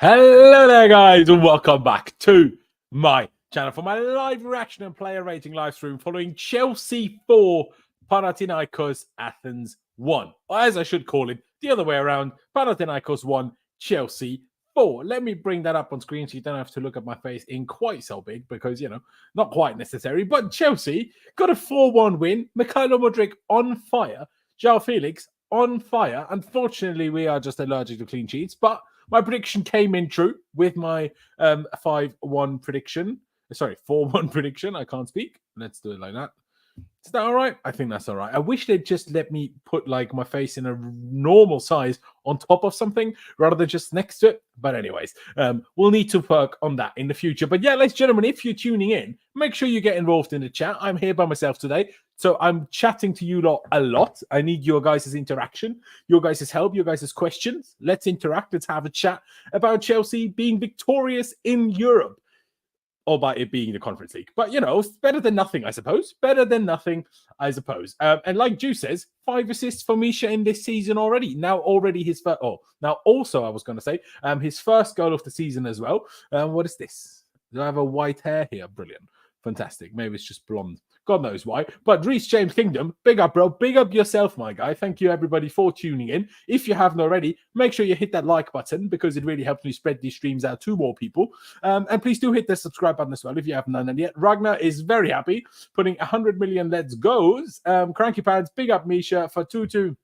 Hello there, guys, and welcome back to my channel for my live reaction and player rating live stream following Chelsea 4, Panathinaikos Athens 1. Or as I should call it, the other way around, Panathinaikos 1, Chelsea 4. Let me bring that up on screen so you don't have to look at my face in quite so big because, you know, not quite necessary. But Chelsea got a 4-1 win. Mykhailo Mudryk on fire. Joao Felix on fire. Unfortunately, we are just allergic to clean sheets, but my prediction came in true with my 5-1 prediction. Sorry, 4-1 prediction. I can't speak. Let's do it like that. Is that all right? I think that's all right. I wish they'd just let me put like my face in a normal size on top of something rather than just next to it. But anyways, we'll need to work on that in the future. But yeah, ladies and gentlemen, if you're tuning in, make sure you get involved in the chat. I'm here by myself today, so I'm chatting to you lot a lot. I need your guys' interaction, your guys' help, your guys' questions. Let's interact. Let's have a chat about Chelsea being victorious in Europe. Or by it being the Conference League. But, you know, it's better than nothing, I suppose. Better than nothing, I suppose. And like Ju says, 5 assists for Misha in this season already. Now already his first... Oh, now also I was going to say, his first goal of the season as well. What is this? Do I have a white hair here? Brilliant. Fantastic. Maybe it's just blonde. God knows why. But Reece James Kingdom, big up, bro. Big up yourself, my guy. Thank you, everybody, for tuning in. If you haven't already, make sure you hit that like button because it really helps me spread these streams out to more people. And please do hit the subscribe button as well if you haven't done that yet. Ragnar is very happy, putting 100 million let's goes. Cranky Pads, big up Misha for 2-2.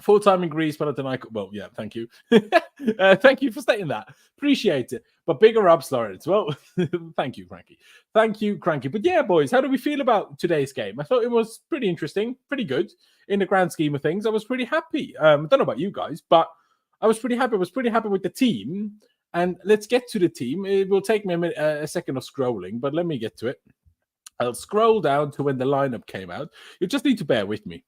Full-time in Greece, Panathinaikos. Well, yeah, thank you. Thank you for stating that. Appreciate it. But bigger ups, Laurenz. Well, thank you, Cranky. Thank you, Cranky. But yeah, boys, how do we feel about today's game? I thought it was pretty interesting, pretty good in the grand scheme of things. I was pretty happy. I don't know about you guys, but I was pretty happy. I was pretty happy with the team. And let's get to the team. It will take me a second of scrolling, but let me get to it. I'll scroll down to when the lineup came out. You just need to bear with me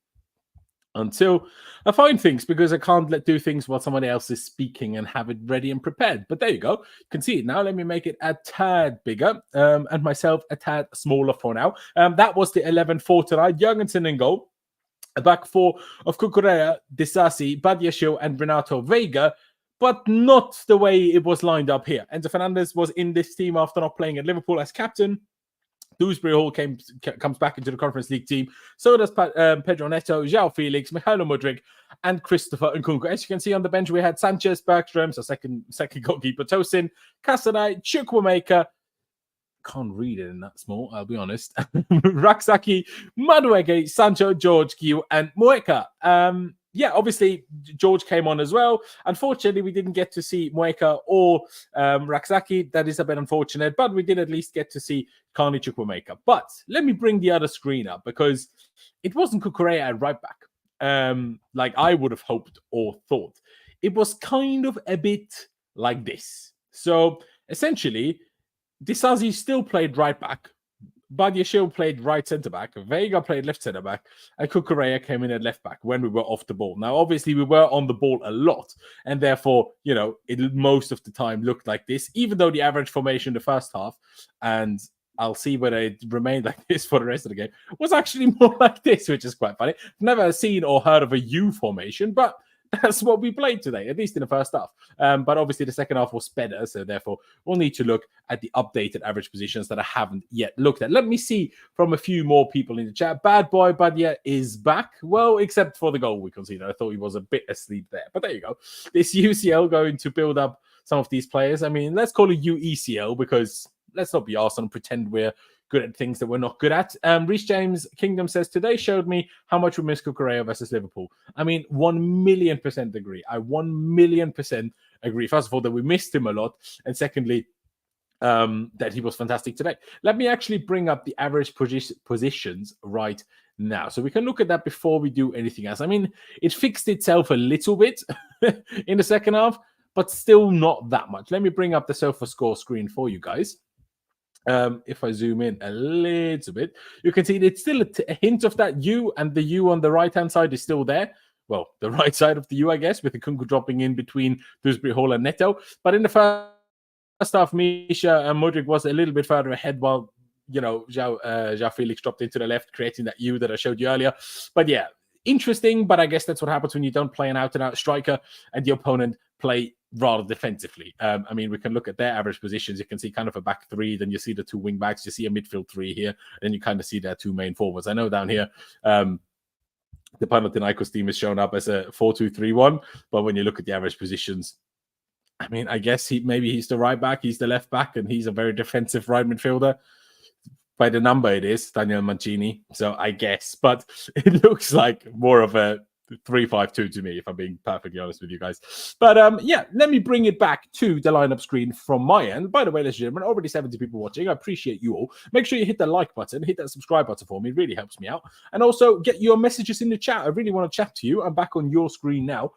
until I find things, because I can't do things while someone else is speaking and have it ready and prepared. But there you go. You can see it now. Let me make it a tad bigger and myself a tad smaller for now. That was the 11 for tonight. Jurgensen in goal. A back four of Cucurella, Disasi, Badiashile and Renato Vega, but not the way it was lined up here. Enzo Fernandez was in this team after not playing at Liverpool as captain. Dewsbury Hall comes back into the Conference League team. So does Pedro Neto, Joao Felix, Mykhailo Mudryk, and Christopher Nkunku. As you can see on the bench, we had Sanchez, Bergström, so second goalkeeper, Tosin, Casadei, Chukwuemeka. Can't read it in that small, I'll be honest. Raksaki, Madueke, Sancho, George, Gio, and Moeka. Yeah, obviously, George came on as well. Unfortunately, we didn't get to see Moeka or Raksaki. That is a bit unfortunate, but we did at least get to see Carney Chukwuemeka. But let me bring the other screen up because it wasn't Cucurella at right back, like I would have hoped or thought. It was kind of a bit like this. So, essentially, Disasi still played right back. Badiashile played right centre-back, Vega played left centre-back, and Cucurella came in at left-back when we were off the ball. Now, obviously, we were on the ball a lot, and therefore, you know, it most of the time looked like this, even though the average formation in the first half, and I'll see whether it remained like this for the rest of the game, was actually more like this, which is quite funny. I've never seen or heard of a U formation, but that's what we played today, at least in the first half. But obviously, the second half was better. So therefore, we'll need to look at the updated average positions that I haven't yet looked at. Let me see from a few more people in the chat. Bad Boy Badia is back. Well, except for the goal we conceded. I thought he was a bit asleep there. But there you go. This UCL going to build up some of these players. I mean, let's call it UECL because let's not be arsed and pretend we're good at things that we're not good at. Reece James Kingdom says, today showed me how much we miss Cucurella versus Liverpool. I mean, 1,000,000% agree. I 1,000,000% agree. First of all, that we missed him a lot. And secondly, that he was fantastic today. Let me actually bring up the average positions right now. So we can look at that before we do anything else. I mean, it fixed itself a little bit in the second half, but still not that much. Let me bring up the SofaScore screen for you guys. If I zoom in a little bit, you can see it's still a hint of that U, and the U on the right-hand side is still there. Well, the right side of the U, I guess, with the Nkunku dropping in between Dewsbury Hall and Neto. But in the first half, Misha and Mudryk was a little bit further ahead while, you know, Joao Felix dropped into the left, creating that U that I showed you earlier. But yeah, interesting, but I guess that's what happens when you don't play an out-and-out striker and the opponent play rather defensively. I mean, we can look at their average positions. You can see kind of a back three, then you see the two wing backs, you see a midfield three here, and then you kind of see their two main forwards. I know down here, the Panathinaikos team is shown up as a 4-2-3-1, but when you look at the average positions, I mean, I guess maybe he's the right back, he's the left back, and he's a very defensive right midfielder. By the number it is, Daniel Mancini, so I guess. But it looks like more of a 3-5-2 to me, if I'm being perfectly honest with you guys. But yeah, let me bring it back to the lineup screen from my end. By the way, ladies and gentlemen, already 70 people watching. I appreciate you all. Make sure you hit the like button, hit that subscribe button for me. It really helps me out. And also get your messages in the chat. I really want to chat to you. I'm back on your screen now,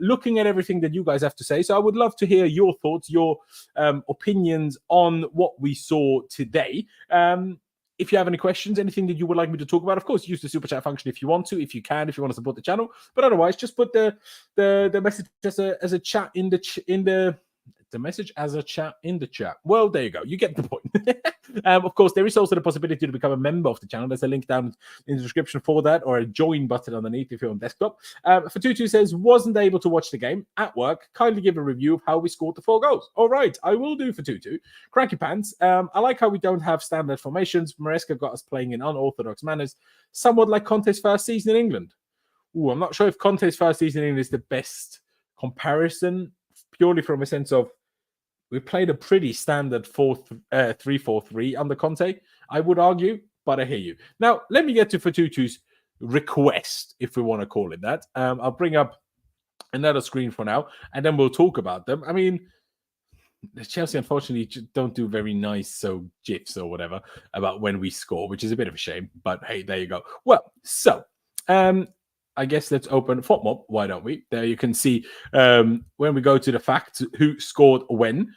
looking at everything that you guys have to say. So I would love to hear your thoughts, your opinions on what we saw today. If you have any questions, anything that you would like me to talk about, of course, use the super chat function if you want to, if you want to support the channel. But otherwise, just put the message as a chat in the message as a chat in the chat. Well, there you go. You get the point. Of course, there is also the possibility to become a member of the channel. There's a link down in the description for that, or a join button underneath if you're on desktop. Fatutu says, wasn't able to watch the game at work. Kindly give a review of how we scored the 4 goals. All right, I will do Fatutu. Cranky Pants. I like how we don't have standard formations. Maresca got us playing in unorthodox manners, somewhat like Conte's first season in England. Ooh, I'm not sure if Conte's first season in England is the best comparison, purely from a sense of we played a pretty standard 3-4-3 under Conte, I would argue, but I hear you. Now, let me get to Fatutu's request, if we want to call it that. I'll bring up another screen for now, and then we'll talk about them. I mean, Chelsea, unfortunately, don't do very nice GIFs or whatever about when we score, which is a bit of a shame, but hey, there you go. Well, so I guess let's open FOTMOB. Why don't we? There you can see when we go to the facts, who scored when.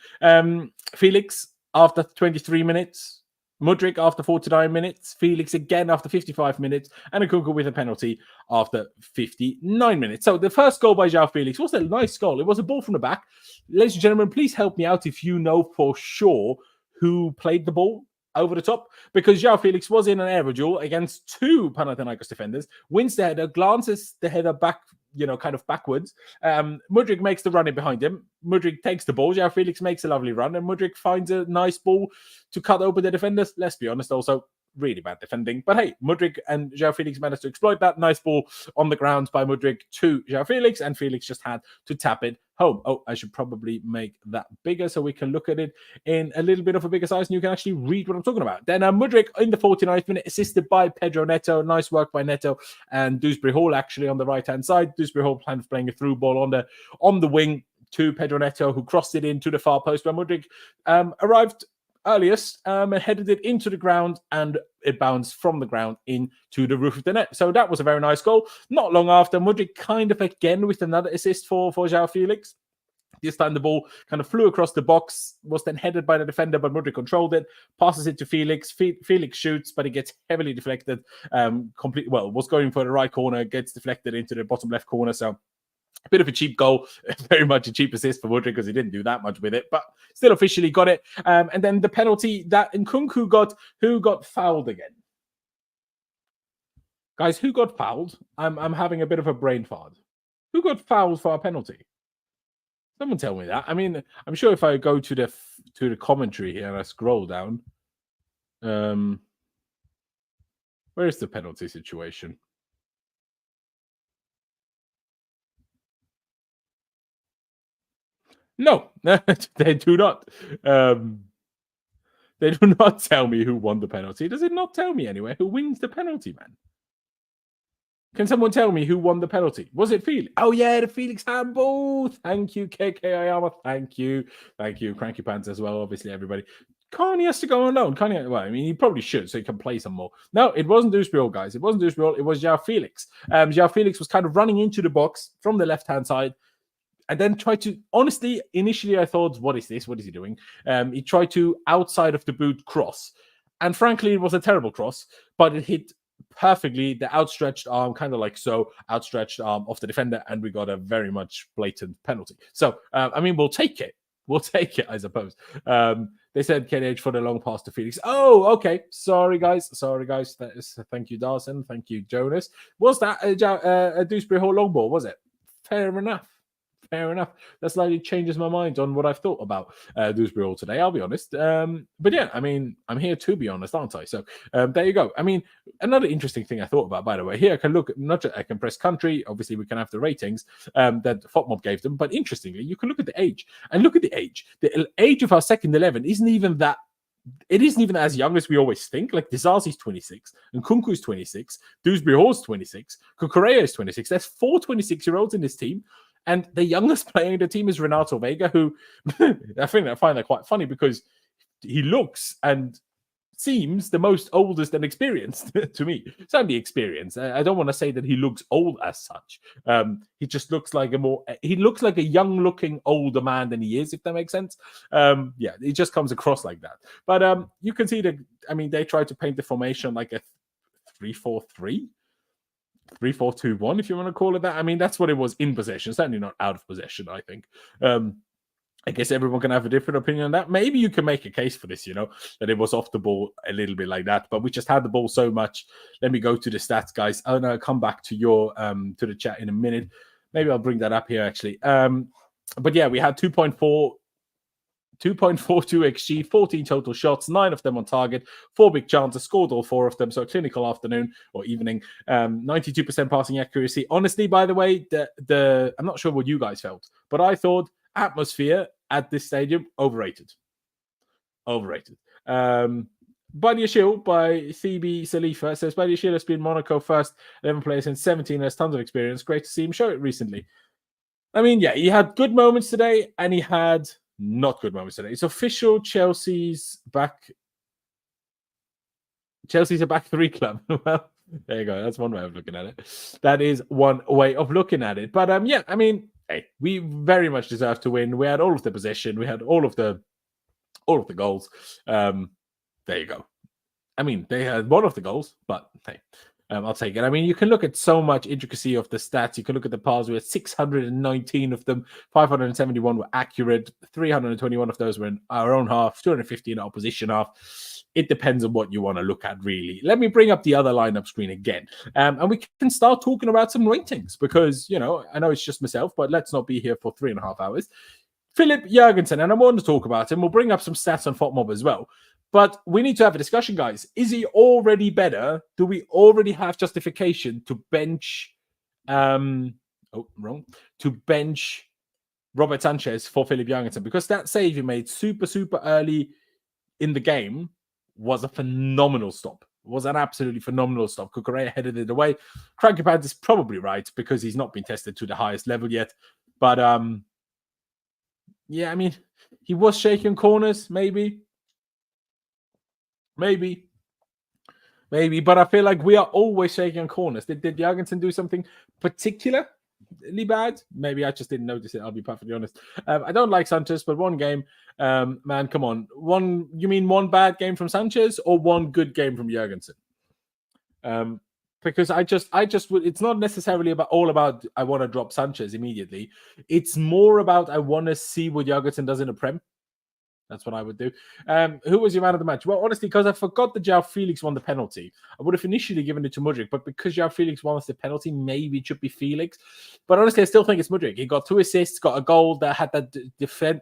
Felix after 23 minutes. Mudryk after 49 minutes. Felix again after 55 minutes. And Nkunku with a penalty after 59 minutes. So the first goal by Joao Felix was a nice goal. It was a ball from the back. Ladies and gentlemen, please help me out if you know for sure who played the ball over the top, because Joao Felix was in an aerial duel against 2 Panathinaikos defenders, wins the header, glances the header back, kind of backwards. Mudryk makes the run in behind him. Mudryk takes the ball. Joao Felix makes a lovely run, and Mudryk finds a nice ball to cut open the defenders. Let's be honest, also really bad defending. But hey, Mudryk and Joao Felix managed to exploit that. Nice ball on the ground by Mudryk to Joao Felix, and Felix just had to tap it home. Oh, I should probably make that bigger so we can look at it in a little bit of a bigger size and you can actually read what I'm talking about. Then Mudryk in the 49th minute, assisted by Pedro Neto. Nice work by Neto and Dewsbury Hall actually on the right-hand side. Dewsbury Hall kind of playing a through ball on the wing to Pedro Neto, who crossed it into the far post where Mudryk arrived earliest and headed it into the ground, and it bounced from the ground into the roof of the net. So that was a very nice goal. Not long after, Mudryk kind of again with another assist for Joao Felix. This time the ball kind of flew across the box, was then headed by the defender, but Mudryk controlled it, passes it to Felix. Felix shoots, but it gets heavily deflected. Was going for the right corner, gets deflected into the bottom left corner. So a bit of a cheap goal, very much a cheap assist for Mudryk because he didn't do that much with it, but still officially got it. And then the penalty that Nkunku got, who got fouled again? Guys, who got fouled? I'm having a bit of a brain fart. Who got fouled for a penalty? Someone tell me that. I mean, I'm sure if I go to the commentary here and I scroll down, where is the penalty situation? No, they do not. They do not tell me who won the penalty. Does it not tell me anywhere who wins the penalty, man? Can someone tell me who won the penalty? Was it Felix? Oh, yeah, the Felix handball. Thank you, KK Ayama. Thank you. Thank you, Cranky Pants as well, obviously, everybody. Carney has to go on loan. Carney, well, I mean, he probably should, so he can play some more. No, it wasn't Dewsbury, guys. It wasn't Dewsbury. It was Joao Felix. Joao Felix was kind of running into the box from the left-hand side, and then tried to, honestly, initially I thought, what is this? What is he doing? He tried to outside of the boot cross. And frankly, it was a terrible cross, but it hit perfectly the outstretched arm, kind of like so, outstretched arm of the defender, and we got a very much blatant penalty. So, I mean, we'll take it. We'll take it, I suppose. They said KDH for the long pass to Felix. Oh, okay. Sorry, guys. Thank you, Dawson. Thank you, Jonas. Was that a Dewsbury Hall long ball, was it? Fair enough. fair enough. That slightly changes my mind on what I've thought about Dewsbury Hall today, I'll be honest. But yeah, I mean, I'm here to be honest, aren't I? So there you go. I mean, another interesting thing I thought about, by the way, here I can look, not just, I can press country, obviously we can have the ratings that FOTMob gave them, but interestingly, you can look at the age, and look at the age. The age of our second 11 isn't even that, it isn't even as young as we always think. Like Dizazi's 26, and Nkunku's 26, Dewsbury Hall's 26, Kukurea is 26. There's 4 26-year-olds in this team. And the youngest player in the team is Renato Vega, who I find that quite funny because he looks and seems the most oldest and experienced to me. Certainly experienced. I don't want to say that he looks old as such. He just looks like a young-looking older man than he is, if that makes sense. Yeah, it just comes across like that. But you can see that, I mean, they tried to paint the formation like a 3-4-3. 3-4-2-1, if you want to call it that. I mean, that's what it was in possession, certainly not out of possession, I think. I guess everyone can have a different opinion on that. Maybe you can make a case for this, that it was off the ball a little bit like that, but we just had the ball so much. Let me go to the stats, guys. Oh no, I'll come back to your to the chat in a minute. Maybe I'll bring that up here actually. But yeah, we had 2.42 XG, 14 total shots, 9 of them on target, 4 big chances, scored all 4 of them. So a clinical afternoon or evening, 92% passing accuracy. Honestly, by the way, I'm not sure what you guys felt, but I thought atmosphere at this stadium overrated. Badia Shield by Phoebe Salifa says Badia Shield has been Monaco first 11 players in 17, has tons of experience. Great to see him show it recently. I mean, yeah, he had good moments today and he had not good moments today. It's official. Chelsea's a back 3 club. Well, there you go. That's one way of looking at it. That is one way of looking at it. But yeah, I mean, hey, we very much deserve to win. We had all of the possession. We had all of the goals. There you go. I mean, they had one of the goals, but hey, I'll take it. I mean, you can look at so much intricacy of the stats. You can look at the passes. We had 619 of them. 571 were accurate. 321 of those were in our own half. 250 in our opposition half. It depends on what you want to look at, really. Let me bring up the other lineup screen again. And we can start talking about some ratings because, I know it's just myself, but let's not be here for 3.5 hours. Philip Jurgensen, and I want to talk about him. We'll bring up some stats on FOTMob as well. But we need to have a discussion, guys. Is he already better? Do we already have justification to bench to bench Robert Sanchez for Philip Jurgensen? Because that save he made super early in the game was a phenomenal stop. It was an absolutely phenomenal stop. Kukurea headed it away. Cranky Pants is probably right because he's not been tested to the highest level yet. But yeah, I mean, he was shaking corners, maybe, but I feel like we are always shaking corners. Did Jurgensen do something particularly bad? Maybe I just didn't notice it. I'll be perfectly honest. I don't like Sanchez, but one game, man, come on. You mean one bad game from Sanchez or one good game from Jurgensen? Because I just would. It's not necessarily all about I want to drop Sanchez immediately. It's more about I want to see what Jurgensen does in the Prem. That's what I would do. Who was your man of the match? Well, honestly, because I forgot that Joao Felix won the penalty. I would have initially given it to Mudryk, but because Joao Felix won the penalty, maybe it should be Felix. But honestly, I still think it's Mudryk. He got 2 assists, got a goal that had that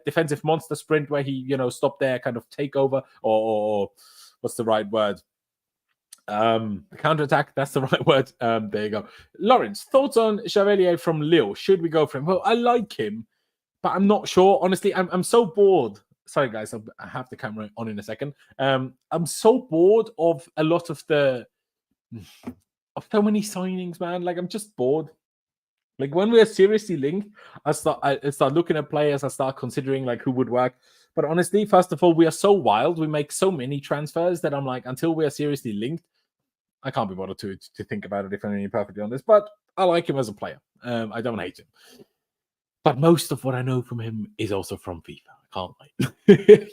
defensive monster sprint where he, stopped there, kind of takeover, or what's the right word? Counter-attack, that's the right word. There you go. Laurenz, thoughts on Chevalier from Lille? Should we go for him? Well, I like him, but I'm not sure. Honestly, I'm so bored. Sorry, guys, I have the camera on in a second. I'm so bored of a lot of so many signings, man. Like, I'm just bored. Like, when we are seriously linked, I start looking at players. I start considering, like, who would work. But honestly, first of all, we are so wild. We make so many transfers that I'm like, until we are seriously linked, I can't be bothered to think about it if I'm being perfectly honest. But I like him as a player. I don't hate him. But most of what I know from him is also from FIFA. I can't lie.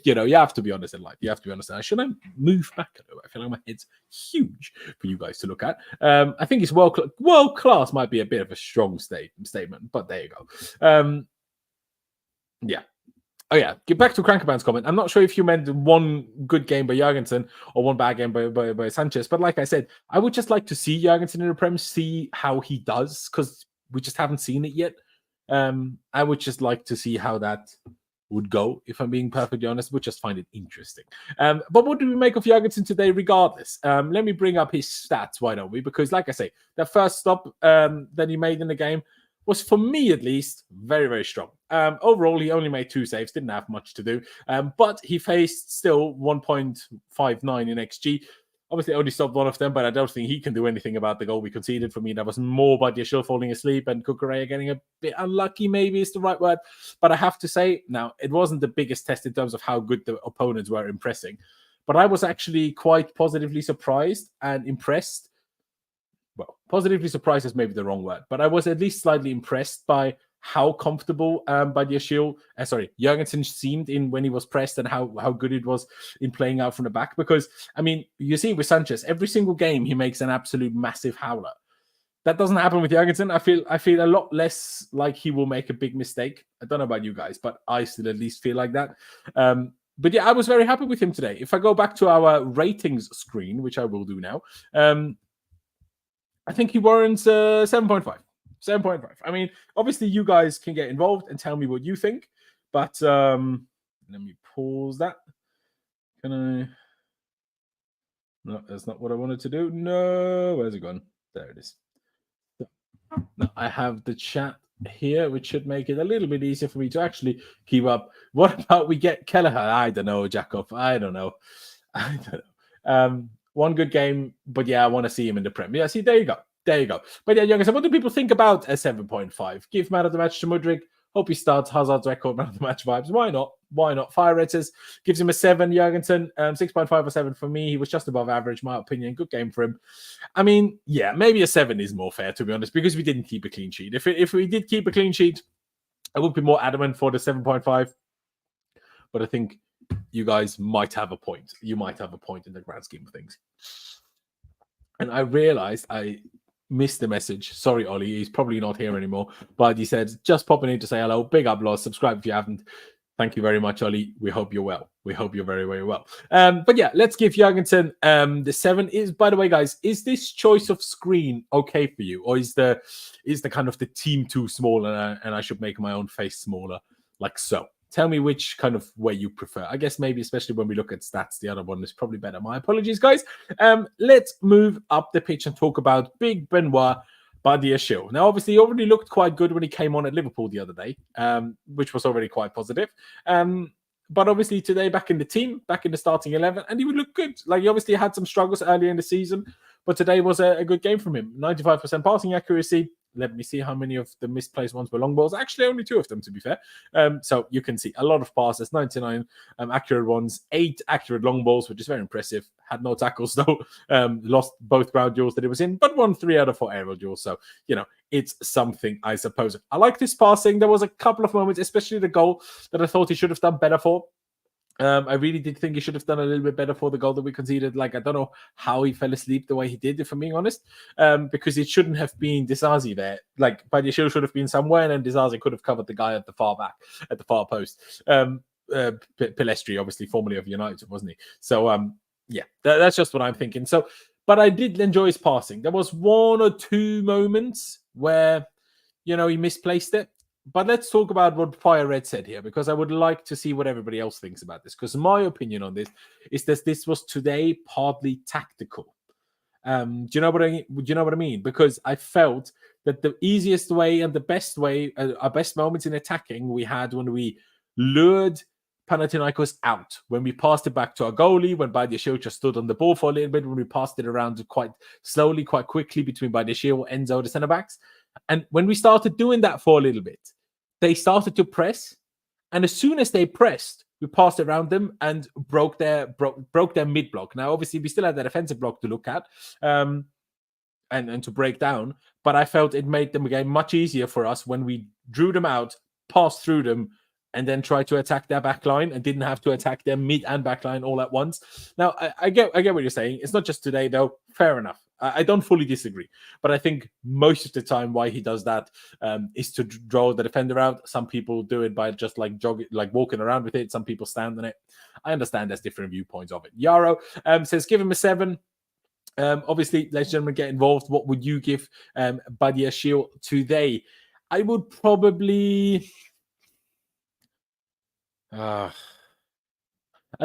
You have to be honest in life. You have to be honest. Should I move back a little? I feel like my head's huge for you guys to look at. I think it's world class might be a bit of a strong statement, but there you go. Yeah. Oh, yeah. Get back to Crankerman's comment. I'm not sure if you meant one good game by Jurgensen or one bad game by Sanchez. But like I said, I would just like to see Jurgensen in the Prem, see how he does, because we just haven't seen it yet. I would just like to see how that would go, if I'm being perfectly honest. Would just find it interesting. But what do we make of Jurgensen today regardless? Let me bring up his stats, why don't we? Because like I say, that first stop that he made in the game was, for me at least, very, very strong. Overall, he only made 2 saves, didn't have much to do, but he faced still 1.59 in XG. Obviously, only stopped one of them, but I don't think he can do anything about the goal we conceded. For me, that was more by Yashil falling asleep and Kukurea getting a bit unlucky, maybe is the right word. But I have to say, now, it wasn't the biggest test in terms of how good the opponents were impressing. But I was actually quite positively surprised and impressed. Well, positively surprised is maybe the wrong word, but I was at least slightly impressed by how comfortable Jurgensen seemed in when he was pressed, and how good it was in playing out from the back. Because, I mean, you see with Sanchez, every single game he makes an absolute massive howler. That doesn't happen with Jurgensen. I feel a lot less like he will make a big mistake. I don't know about you guys, but I still at least feel like that. But yeah, I was very happy with him today. If I go back to our ratings screen, which I will do now, I think he warrants 7.5. 7.5. I mean, obviously, you guys can get involved and tell me what you think. But let me pause that. Can I? No, that's not what I wanted to do. No, where's it gone? There it is. Now, I have the chat here, which should make it a little bit easier for me to actually keep up. What about we get Kelleher? I don't know, Jacob. I don't know. One good game, but yeah, I want to see him in the Prem. Yeah, see, there you go. There you go. But yeah, Youngers, what do people think about a 7.5? Give man of the match to Mudryk. Hope he starts Hazard's record man of the match vibes. Why not? Why not? Fire Red says, gives him a 7. Jurgensen, 6.5 or 7 for me. He was just above average, my opinion. Good game for him. I mean, yeah, maybe a 7 is more fair, to be honest, because we didn't keep a clean sheet. If we did keep a clean sheet, I would be more adamant for the 7.5. But I think you guys might have a point. You might have a point in the grand scheme of things. And I realized I missed the message. Sorry, Ollie. He's probably not here anymore. But he said, just popping in to say hello. Big up, Loss. Subscribe if you haven't. Thank you very much, Ollie. We hope you're well. We hope you're very, very well. But yeah, let's give Jurgensen the 7. Is, by the way, guys, is this choice of screen okay for you? Or is the kind of the team too small and I should make my own face smaller? Like so. Tell me which kind of way you prefer. I guess maybe, especially when we look at stats, the other one is probably better. My apologies, guys. Let's move up the pitch and talk about Big Benoit Badiashile. Now, obviously, he already looked quite good when he came on at Liverpool the other day, which was already quite positive. But obviously, today, back in the team, back in the starting 11, and he would look good. Like, he obviously had some struggles earlier in the season, but today was a good game from him. 95% passing accuracy. Let me see how many of the misplaced ones were long balls. Actually, only 2 of them, to be fair. So you can see a lot of passes, 99 accurate ones, 8 accurate long balls, which is very impressive. Had no tackles, though. Lost both ground duels that it was in, but won 3 out of 4 aerial duels. So, you know, it's something, I suppose. I like this passing. There was a couple of moments, especially the goal, that I thought he should have done better for. I really did think he should have done a little bit better for the goal that we conceded. Like, I don't know how he fell asleep the way he did, if I'm being honest, because it shouldn't have been Disasi there. Like, Badiashile should have been somewhere, and then Disasi could have covered the guy at the far back, at the far post. Pilestri, obviously, formerly of United, wasn't he? So, yeah, that's just what I'm thinking. So, but I did enjoy his passing. There was 1 or 2 moments where, you know, he misplaced it. But let's talk about what Fire Red said here, because I would like to see what everybody else thinks about this. Because my opinion on this is that this was today partly tactical. Do you know what I mean? Because I felt that the easiest way and the best way, our best moments in attacking, we had when we lured Panathinaikos out, when we passed it back to our goalie, when Badiashile just stood on the ball for a little bit, when we passed it around quite slowly, quite quickly between Badiashile, Enzo, the centre backs. And when we started doing that for a little bit, they started to press. And as soon as they pressed, we passed around them and broke their mid block. Now, obviously, we still had that offensive block to look at and to break down. But I felt it made the game much easier for us when we drew them out, passed through them, and then tried to attack their back line and didn't have to attack their mid and back line all at once. Now, I get what you're saying. It's not just today, though. Fair enough. I don't fully disagree. But I think most of the time why he does that is to draw the defender out. Some people do it by just like jogging, like walking around with it. Some people stand on it. I understand there's different viewpoints of it. Yarrow says, give him a 7. Obviously, ladies and gentlemen, get involved. What would you give Badiashile today? I would probably... I'll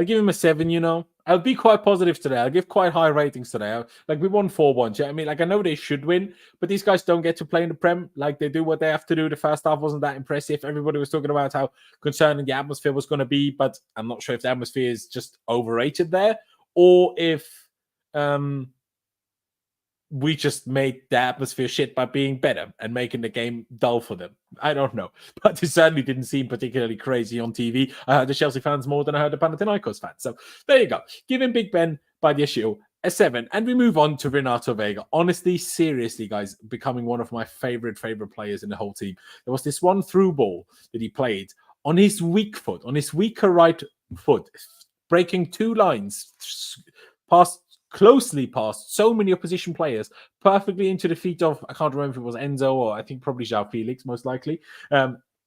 give him a 7, you know. I'll be quite positive today. I'll give quite high ratings today. Like, we won 4-1. I mean, like, I know they should win, but these guys don't get to play in the Prem. Like, they do what they have to do. The first half wasn't that impressive. Everybody was talking about how concerning the atmosphere was going to be, but I'm not sure if the atmosphere is just overrated there or if we just made the atmosphere shit by being better and making the game dull for them. I don't know. But it certainly didn't seem particularly crazy on TV. I heard the Chelsea fans more than I heard the Panathinaikos fans. So there you go. Giving Big Ben by the issue a 7. And we move on to Renato Vega. Honestly, seriously, guys, becoming one of my favorite players in the whole team. There was this one through ball that he played on his weak foot, on his weaker right foot, breaking 2 lines, closely past so many opposition players, perfectly into the feet of, I can't remember if it was Enzo or I think probably Joao Felix, most likely.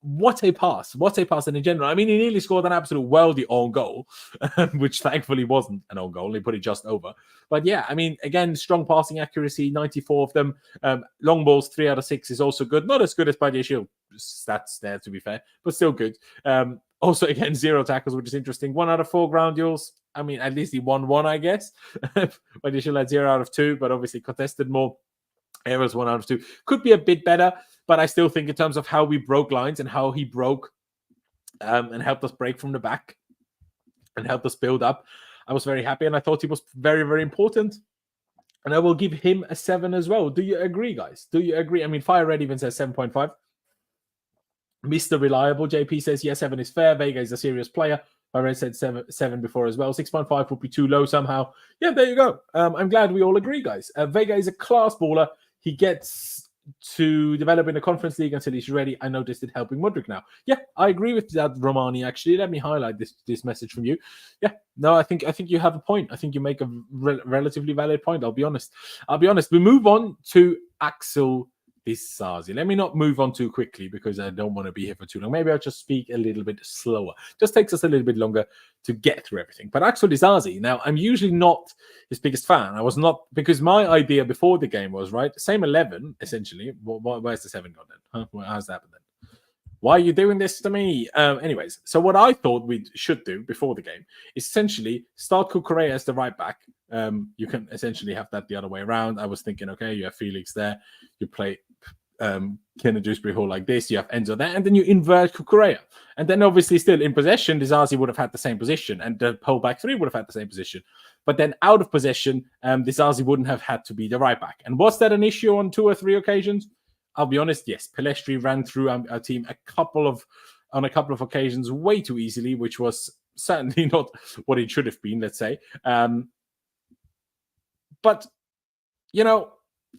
What a pass. What a pass. And in general, I mean, he nearly scored an absolute worldie own goal, which thankfully wasn't an own goal. He put it just over. But yeah, I mean, again, strong passing accuracy, 94 of them. Long balls, 3 out of 6 is also good. Not as good as Badiashil stats there, to be fair, but still good. Also, again, 0 tackles, which is interesting. 1 out of 4 ground duels. I mean, at least he won 1, I guess. Badiashil had 0 out of 2, but obviously contested more. Errors 1 out of 2. Could be a bit better, but I still think in terms of how we broke lines and how he broke and helped us break from the back and helped us build up, I was very happy and I thought he was very, very important. And I will give him a 7 as well. Do you agree, guys? Do you agree? I mean, Fire Red even says 7.5. Mr. Reliable, JP says, yeah, 7 is fair. Vega is a serious player. Fire Red said 7 before as well. 6.5 would be too low somehow. Yeah, there you go. I'm glad we all agree, guys. Vega is a class baller. He gets to develop in the Conference League until he's ready. I noticed it helping Mudryk now. Yeah, I agree with that, Romani, actually. Let me highlight this message from you. Yeah, no, I think you have a point. I think you make a relatively valid point. I'll be honest. We move on to Axel Disasi. Let me not move on too quickly because I don't want to be here for too long. Maybe I'll just speak a little bit slower. Just takes us a little bit longer to get through everything. But Axel Disasi, now I'm usually not his biggest fan. I was not, because my idea before the game was, right, same 11, essentially. Where's the 7 gone then? Huh? How's that happen then? Why are you doing this to me? Anyways, so what I thought we should do before the game is essentially start Cucurella as the right back. You can essentially have that the other way around. I was thinking, okay, you have Felix there. You play Kenneth Dewsbury Hall like this. You have Enzo there. And then you invert Cucurella. And then obviously still in possession, Disasi would have had the same position. And the whole back 3 would have had the same position. But then out of possession, Disasi wouldn't have had to be the right back. And was that an issue on 2 or 3 occasions? I'll be honest, yes. Pelestri ran through our team on a couple of occasions way too easily, which was certainly not what it should have been, let's say. But, you know,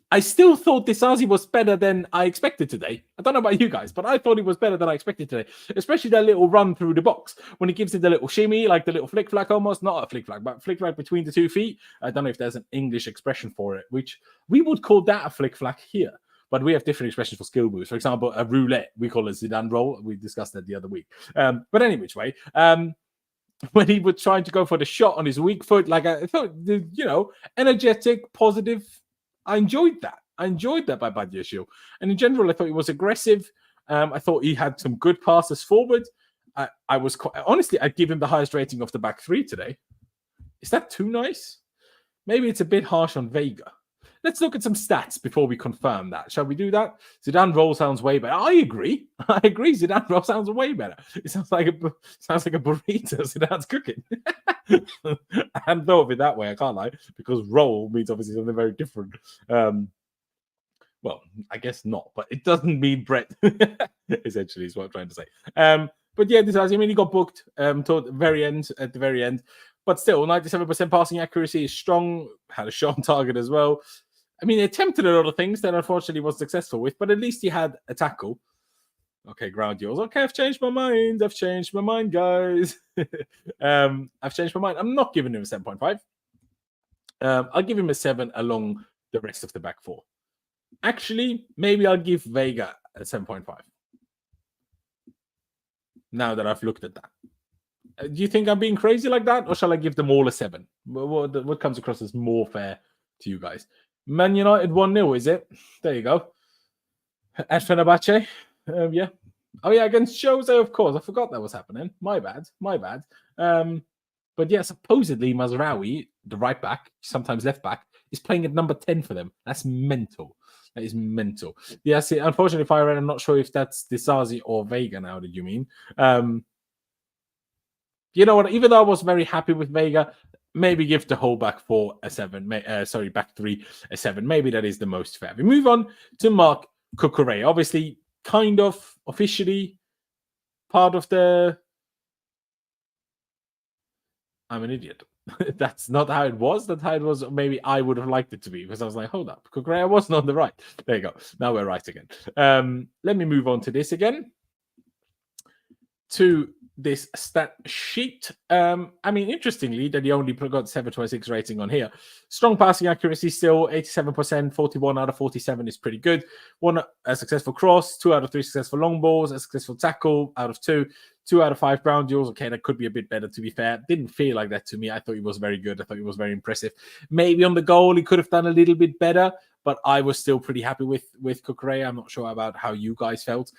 I still thought Disasi was better than I expected today. I don't know about you guys, but I thought he was better than I expected today. Especially that little run through the box. When he gives it the little shimmy, like the little flick-flack almost. Not a flick-flack, but flick-flack between the 2 feet. I don't know if there's an English expression for it, which we would call that a flick-flack here. But we have different expressions for skill moves. For example, a roulette, we call it Zidane roll. We discussed that the other week. But anyway, when he was trying to go for the shot on his weak foot, like I thought, you know, energetic, positive. I enjoyed that. by Badiashil. And in general, I thought he was aggressive. I thought he had some good passes forward. I was honestly, I'd give him the highest rating of the back 3 today. Is that too nice? Maybe it's a bit harsh on Vega. Let's look at some stats before we confirm that. Shall we do that? Zidane roll sounds way better. I agree. Zidane roll sounds way better. It sounds like a burrito Zidane's cooking. I hadn't thought of it that way, I can't lie, because roll means obviously something very different. Well, I guess not, but it doesn't mean bread, essentially, is what I'm trying to say. But yeah, he got booked at the very end. But still, 97% passing accuracy is strong. Had a shot on target as well. I mean, he attempted a lot of things that unfortunately was successful with, but at least he had a tackle. Okay, ground duels. Okay, I've changed my mind, guys. I've changed my mind. I'm not giving him a 7.5. I'll give him a 7 along the rest of the back 4. Actually, maybe I'll give Vega a 7.5. Now that I've looked at that. Do you think I'm being crazy like that? Or shall I give them all a 7? What comes across as more fair to you guys? Man United 1-0, is it? There you go. At Fenerbahce. Yeah. Oh yeah, against Jose, of course. I forgot that was happening. My bad. But yeah, supposedly Mazraoui, the right back, sometimes left back, is playing at number 10 for them. That's mental. That is mental. Yeah, see, unfortunately, Fire I'm not sure if that's Disasi or Vega now, did you mean? You know what? Even though I was very happy with Vega, maybe give the whole back four a 7. Back 3 a 7. Maybe that is the most fair. We move on to Marc Cucurella. Obviously, kind of officially part of the... I'm an idiot. That's not how it was. That's how it was. Maybe I would have liked it to be, because I was like, hold up, Cucurella wasn't on the right. There you go. Now we're right again. Let me move on to this again. To this stat sheet. I mean, interestingly, that he only got 726 rating on here. Strong passing accuracy still, 87%, 41 out of 47 is pretty good. A successful cross, 2 out of 3 successful long balls, a successful tackle out of 2, 2 out of 5 ground duels. Okay, that could be a bit better, to be fair. Didn't feel like that to me. I thought he was very good. I thought he was very impressive. Maybe on the goal, he could have done a little bit better, but I was still pretty happy with Cucurella. I'm not sure about how you guys felt.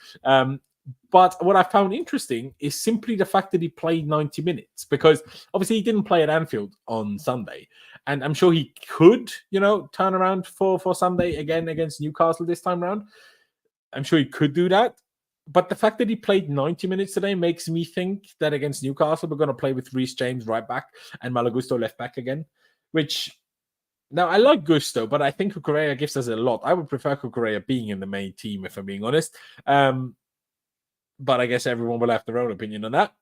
But what I found interesting is simply the fact that he played 90 minutes, because obviously he didn't play at Anfield on Sunday. And I'm sure he could, turn around for Sunday again against Newcastle this time around. I'm sure he could do that. But the fact that he played 90 minutes today makes me think that against Newcastle, we're going to play with Reece James right back and Malo Gusto left back again, which... Now, I like Gusto, but I think Cucurella gives us a lot. I would prefer Cucurella being in the main team, if I'm being honest. But I guess everyone will have their own opinion on that.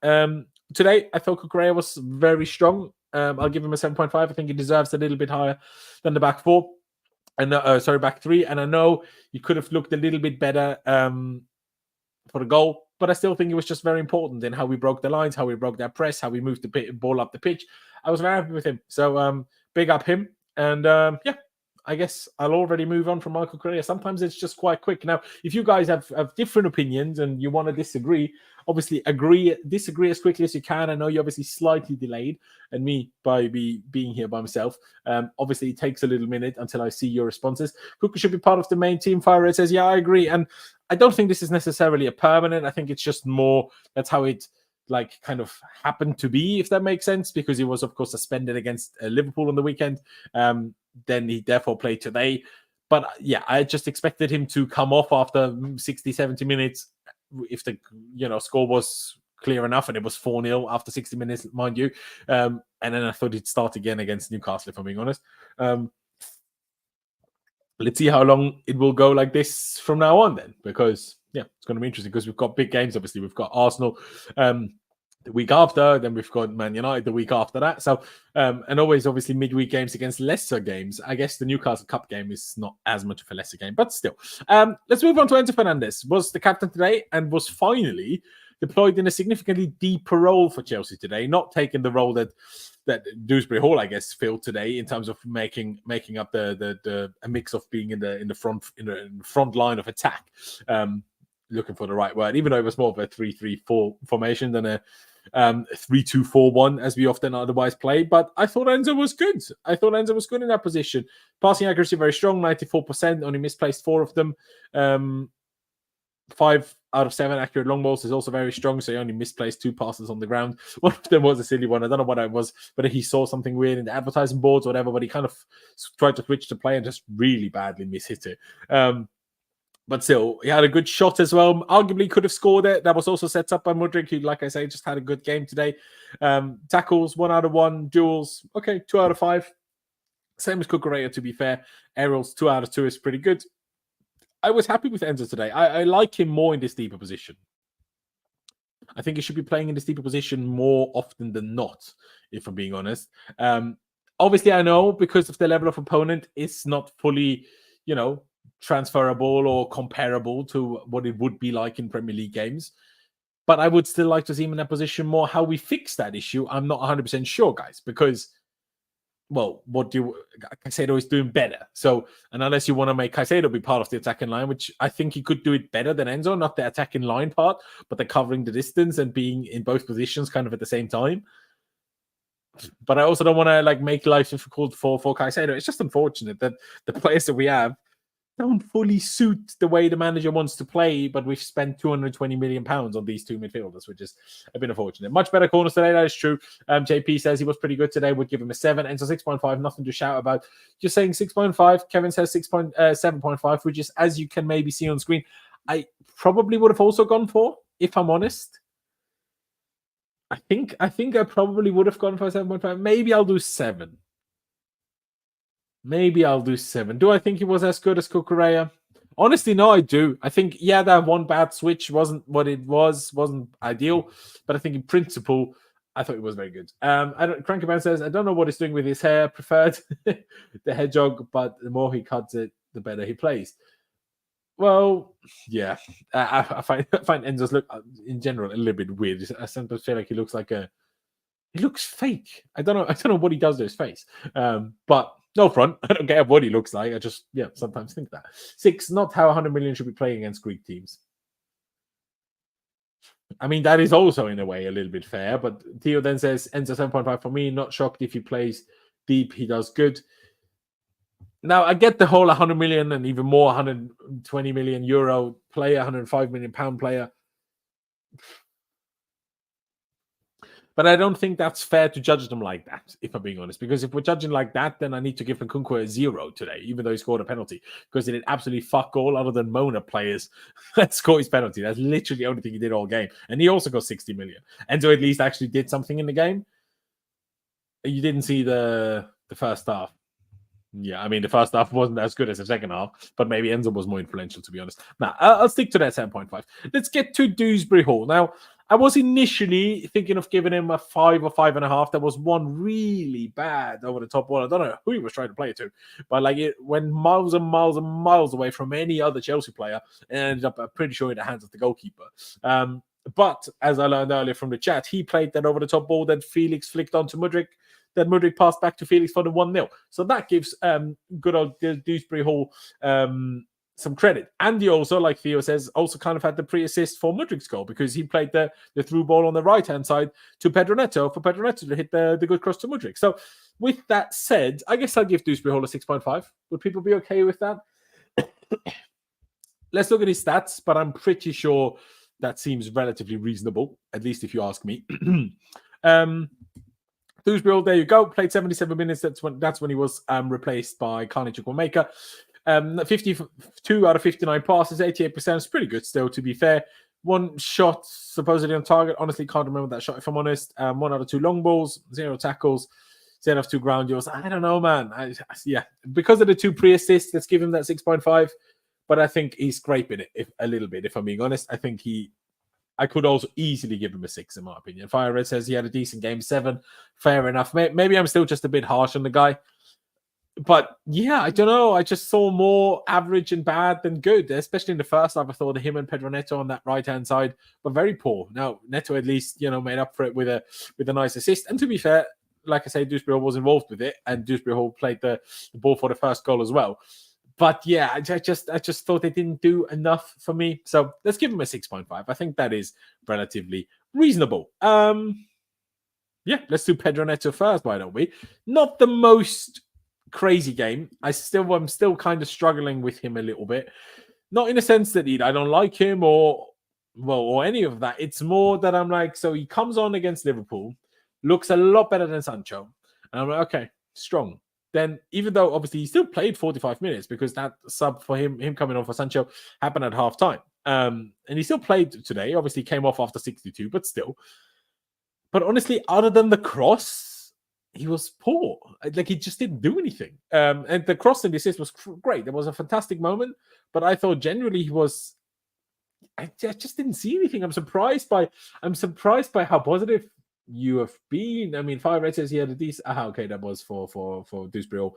Today, I thought Cucurella was very strong. I'll give him a 7.5. I think he deserves a little bit higher than the back four. And back three. And I know he could have looked a little bit better for the goal, but I still think it was just very important in how we broke the lines, how we broke that press, how we moved the ball up the pitch. I was very happy with him. So big up him. And yeah, I guess I'll already move on from Michael Cucurella. Sometimes it's just quite quick. Now, if you guys have different opinions and you want to disagree, obviously disagree as quickly as you can. I know you're obviously slightly delayed, and me by being here by myself. Obviously, it takes a little minute until I see your responses. Cucurella should be part of the main team. Fire says, yeah, I agree. And I don't think this is necessarily a permanent. I think it's just more, that's how it kind of happened to be, if that makes sense, because he was, of course, suspended against Liverpool on the weekend. Then he therefore played today. But yeah, I just expected him to come off after 60, 70 minutes if the score was clear enough, and it was 4-0 after 60 minutes, mind you. And then I thought he'd start again against Newcastle, if I'm being honest. Let's see how long it will go like this from now on then, because yeah, it's going to be interesting, because we've got big games. Obviously, we've got Arsenal the week after, then we've got Man United the week after that. So, and always obviously midweek games against lesser games. I guess the Newcastle Cup game is not as much of a lesser game, but still. Let's move on to Enzo Fernandez. Was the captain today and was finally deployed in a significantly deeper role for Chelsea today, not taking the role that Dewsbury Hall, I guess, filled today in terms of making up a mix of being in the front line of attack. Looking for the right word, even though it was more of a 3-3-4 formation than a 3-2-4-1 as we often otherwise play. But I thought Enzo was good. In that position. Passing accuracy very strong, 94%. Only misplaced 4 of them. 5 out of 7 accurate long balls is also very strong. So he only misplaced 2 passes on the ground. One of them was a silly one. I don't know what it was, whether he saw something weird in the advertising boards or whatever. But he kind of tried to switch the play and just really badly mishit it. But still, he had a good shot as well. Arguably could have scored it. That was also set up by Mudryk, who, like I say, just had a good game today. Tackles, 1 out of 1. Duels, okay, 2 out of 5. Same as Cucurella, to be fair. Aerials, 2 out of 2 is pretty good. I was happy with Enzo today. I like him more in this deeper position. I think he should be playing in this deeper position more often than not, if I'm being honest. Obviously, I know because of the level of opponent, it's not fully, transferable or comparable to what it would be like in Premier League games. But I would still like to see him in that position more. How we fix that issue, I'm not 100% sure, guys, because, well, Caicedo is doing better. So, and unless you want to make Caicedo be part of the attacking line, which I think he could do it better than Enzo, not the attacking line part, but the covering the distance and being in both positions kind of at the same time. But I also don't want to make life difficult for Caicedo. It's just unfortunate that the players that we have don't fully suit the way the manager wants to play, but we've spent £220 million on these two midfielders, which is a bit unfortunate. Much better corners today, that is true. JP says he was pretty good today, would give him a 7. Enzo 6.5, nothing to shout about. Just saying 6.5. Kevin says 7.5, which is, as you can maybe see on screen, I probably would have also gone for, if I'm honest. I think I probably would have gone for 7.5. Maybe I'll do 7. Maybe I'll do 7. Do I think he was as good as Cucurella? Honestly, no, I do. I think, yeah, that one bad switch wasn't what it wasn't ideal, but I think in principle, I thought it was very good. Cranky Man says, I don't know what he's doing with his hair. Preferred the hedgehog, but the more he cuts it, the better he plays. Well, yeah, I find Enzo's look in general a little bit weird. I sometimes feel like he looks he looks fake. I don't know what he does to his face. But no front. I don't care what he looks like. I just, sometimes think that. 6, not how 100 million should be playing against Greek teams. I mean, that is also in a way a little bit fair. But Theo then says, Enzo 7.5 for me. Not shocked if he plays deep. He does good. Now, I get the whole 100 million and even more 120 million euro player, 105 million pound player. But I don't think that's fair to judge them like that, if I'm being honest. Because if we're judging like that, then I need to give Nkunku a 0 today, even though he scored a penalty. Because he did absolutely fuck all other than Mona players that score his penalty. That's literally the only thing he did all game. And he also got 60 million. Enzo at least actually did something in the game. You didn't see the first half. Yeah, I mean, the first half wasn't as good as the second half, but maybe Enzo was more influential, to be honest. Now, I'll stick to that 7.5. Let's get to Dewsbury Hall. Now, I was initially thinking of giving him a 5 or 5.5. There was one really bad over the top ball. I don't know who he was trying to play it to, but like it went miles and miles and miles away from any other Chelsea player and ended up, I'm pretty sure, in the hands of the goalkeeper. But as I learned earlier from the chat, he played that over the top ball that Felix flicked onto Mudryk. That Mudryk passed back to Felix for the 1-0. So that gives good old Dewsbury Hall some credit. Andy also, like Theo says, also kind of had the pre-assist for Mudryk's goal because he played the through ball on the right-hand side to Pedro Neto for Pedro Neto to hit the good cross to Mudryk. So with that said, I guess I'll give Dewsbury Hall a 6.5. Would people be okay with that? Let's look at his stats, but I'm pretty sure that seems relatively reasonable, at least if you ask me. Dewsbury Hall, there you go. Played 77 minutes. That's when he was replaced by Carney Chukwuemeka. 52 out of 59 passes, 88%. It's pretty good still, to be fair. One shot supposedly on target. Honestly, can't remember that shot, if I'm honest. 1 out of 2 long balls, 0 tackles, 0 out of 2 ground duels. I don't know, man. Because of the 2 pre-assists, let's give him that 6.5. But I think he's scraping it a little bit, if I'm being honest. I think I could also easily give him a 6, in my opinion. Fire Red says he had a decent game, 7. Fair enough. Maybe I'm still just a bit harsh on the guy. But yeah, I don't know. I just saw more average and bad than good, especially in the first half. I thought him and Pedro Neto on that right-hand side were very poor. Now, Neto at least, made up for it with a nice assist. And to be fair, like I say, Dewsbury Hall was involved with it, and Dewsbury Hall played the ball for the first goal as well. But yeah, I just thought they didn't do enough for me. So let's give him a 6.5. I think that is relatively reasonable. Yeah, let's do Pedro Neto first, why don't we? Not the most crazy game. I'm still kind of struggling with him a little bit. Not in the sense that I don't like him or any of that. It's more that I'm like, so he comes on against Liverpool, looks a lot better than Sancho. And I'm like, okay, strong. Then, even though obviously he still played 45 minutes because that sub for him coming on for Sancho happened at half time. And he still played today. Obviously, came off after 62, but still. But honestly, other than the cross, he was poor. Like, he just didn't do anything. And the cross and the assist was great. It was a fantastic moment. But I thought generally he was... I just didn't see anything. I'm surprised by how positive you have been. I mean, Fire Red says he had a decent... okay, that was for Dewsbury Hall.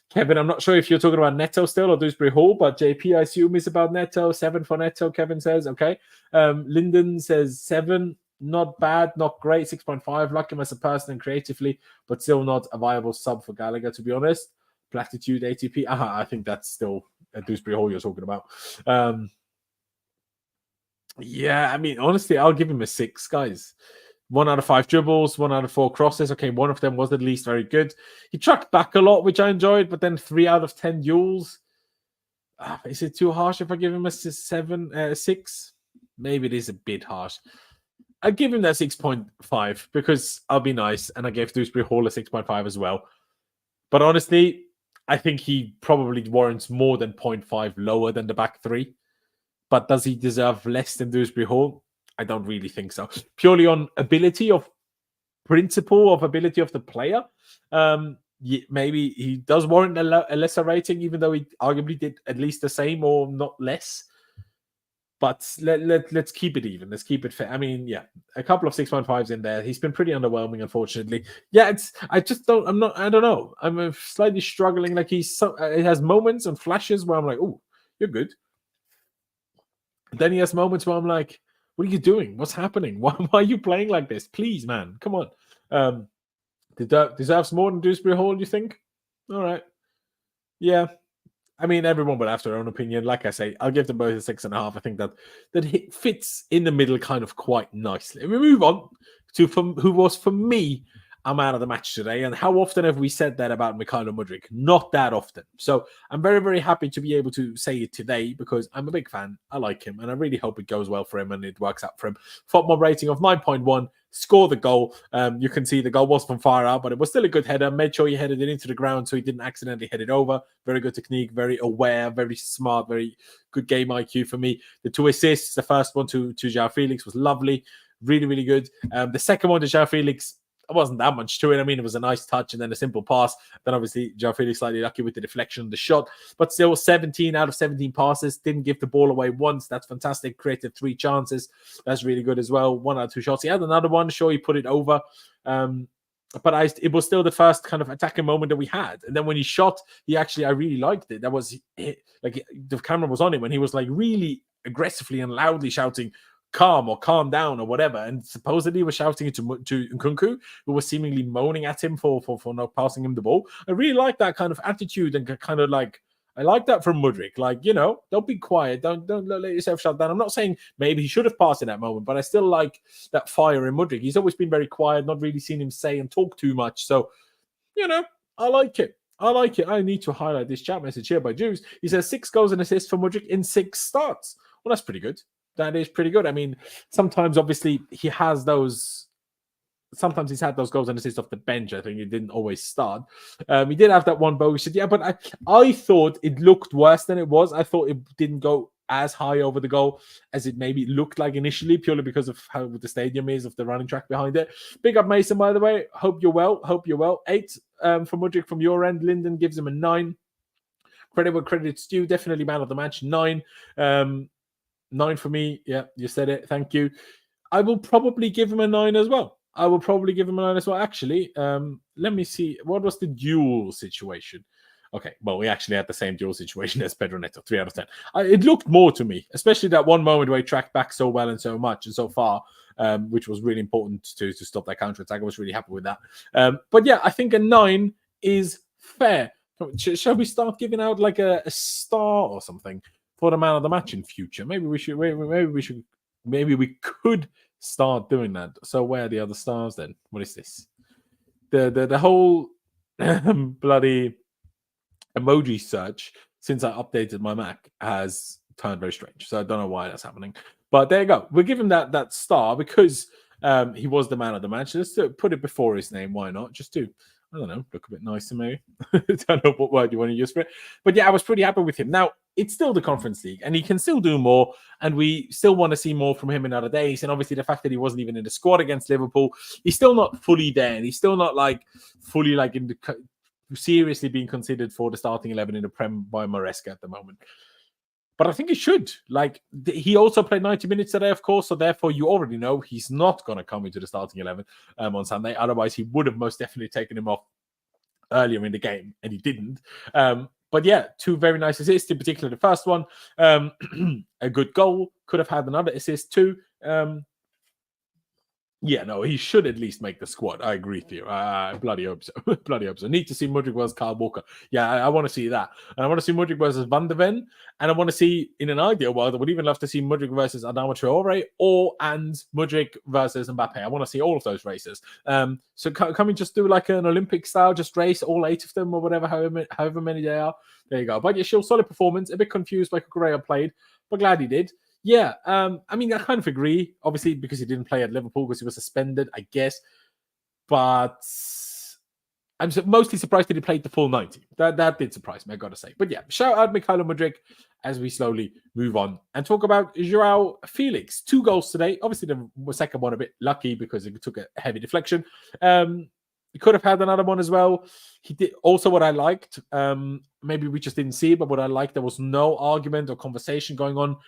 Kevin, I'm not sure if you're talking about Neto still or Dewsbury Hall, but JP, I assume, is about Neto. 7 for Neto, Kevin says. Okay. Lyndon says 7. Not bad, not great. 6.5. Like him as a person and creatively, but still not a viable sub for Gallagher, to be honest. Platitude, ATP. I think that's still a Dewsbury Hall you're talking about. Yeah, I mean, honestly, I'll give him a 6, guys. 1 out of 5 dribbles, 1 out of 4 crosses. Okay, one of them was at least very good. He tracked back a lot, which I enjoyed, but then 3 out of 10 duels. Is it too harsh if I give him a 6? Maybe it is a bit harsh. I give him that 6.5 because I'll be nice, and I gave Dewsbury Hall a 6.5 as well. But honestly, I think he probably warrants more than 0.5 lower than the back three. But does he deserve less than Dewsbury Hall? I don't really think so. Purely on ability of ability of the player. Maybe he does warrant a lesser rating, even though he arguably did at least the same or not less. But let's keep it even. Let's keep it fair. I mean, yeah, a couple of 6.5s in there. He's been pretty underwhelming, unfortunately. Yeah, I don't know. I'm slightly struggling. Like it has moments and flashes where I'm like, oh, you're good. Then he has moments where I'm like, what are you doing? What's happening? Why are you playing like this? Please, man, come on. Deserves more than Dewsbury Hall, do you think? All right. Yeah. I mean, everyone will have their own opinion. Like I say, I'll give them both a 6.5. I think that it fits in the middle kind of quite nicely. We move on to who was, for me, a man of the match today. And how often have we said that about Mykhailo Mudryk? Not that often. So I'm very, very happy to be able to say it today because I'm a big fan. I like him. And I really hope it goes well for him and it works out for him. FOTMOB rating of 9.1. Score the goal. You can see the goal was from far out, but it was still a good header. Made sure he headed it into the ground so he didn't accidentally head it over. Very good technique, very aware, very smart, very good game IQ for me. The 2 assists, the first one to Joao Felix was lovely. Really, really good. The second one to Joao Felix, it wasn't that much to it. I mean, it was a nice touch and then a simple pass. Then obviously Joao Felix slightly lucky with the deflection of the shot, but still 17 out of 17 passes. Didn't give the ball away once. That's fantastic. Created 3 chances. That's really good as well. 1 out of 2 shots. He had another one. Sure, he put it over. But it was still the first kind of attacking moment that we had. And then when he shot, I really liked it. That was like the camera was on him when he was like really aggressively and loudly shouting, calm down or whatever, and supposedly was shouting it to Nkunku, who was seemingly moaning at him for not passing him the ball. I really like that kind of attitude and kind of like I like that from Mudryk. Like, don't be quiet, don't let yourself shut down. I'm not saying maybe he should have passed in that moment, but I still like that fire in Mudryk. He's always been very quiet, not really seen him say and talk too much. So, I like it. I need to highlight this chat message here by Juice. He says 6 goals and assists for Mudryk in 6 starts. Well, that's pretty good. That is pretty good. I mean, sometimes obviously he has those. Sometimes he's had those goals and assists off the bench. I think he didn't always start. He did have that one bogus. Yeah, but I thought it looked worse than it was. I thought it didn't go as high over the goal as it maybe looked like initially, purely because of how the stadium is, of the running track behind it. Big up Mason, by the way. Hope you're well. 8 from Mudryk from your end. Linden gives him a 9. Credit where credit's due. Definitely man of the match. 9. 9 for me. Yeah, you said it. Thank you. I will probably give him a 9 as well. Actually, let me see. What was the duel situation? Okay, well, we actually had the same duel situation as Pedro Neto, 3 out of 10. It looked more to me, especially that one moment where he tracked back so well and so much and so far, which was really important to stop that counter-attack. I was really happy with that. But yeah, I think a 9 is fair. Shall we start giving out like a star or something for the man of the match in future? Maybe we could start doing that. So where are the other stars then? What is this? The whole bloody emoji search since I updated my Mac has turned very strange. So I don't know why that's happening. But there you go. We'll give him that star because he was the man of the match. Let's put it before his name. Why not? Just to, I don't know, look a bit nicer maybe. I don't know what word you want to use for it. But yeah, I was pretty happy with him. Now, it's still the Conference League and he can still do more. And we still want to see more from him in other days. And obviously the fact that he wasn't even in the squad against Liverpool, he's still not fully there. And he's still not like fully like in the seriously being considered for the starting 11 in the Prem by Maresca at the moment. But I think he should. Like, he also played 90 minutes today, of course. So therefore, you already know he's not going to come into the starting 11 on Sunday. Otherwise, he would have most definitely taken him off earlier in the game, and he didn't. But yeah, 2 very nice assists, in particular the first one. A good goal. Could have had another assist too. Yeah, no, he should at least make the squad. I agree with you. I bloody hope so. Bloody hope so. Need to see Mudryk versus Kyle Walker. Yeah, I want to see that. And I want to see Mudryk versus Van de Ven. And I want to see, in an ideal world, I would even love to see Mudryk versus Adama Traore and Mudryk versus Mbappe. I want to see all of those races. So can we just do like an Olympic style, just race all 8 of them or whatever, however many they are? There you go. But yeah, still solid performance. A bit confused by Correa played, but glad he did. Yeah, I mean, I kind of agree, obviously, because he didn't play at Liverpool because he was suspended, I guess. But I'm mostly surprised that he played the full 90. That did surprise me, I got to say. But yeah, shout out Mykhailo Mudryk as we slowly move on and talk about Joao Felix. 2 goals today. Obviously, the second one a bit lucky because it took a heavy deflection. He could have had another one as well. He did also what I liked. Maybe we just didn't see it, but what I liked, there was no argument or conversation going on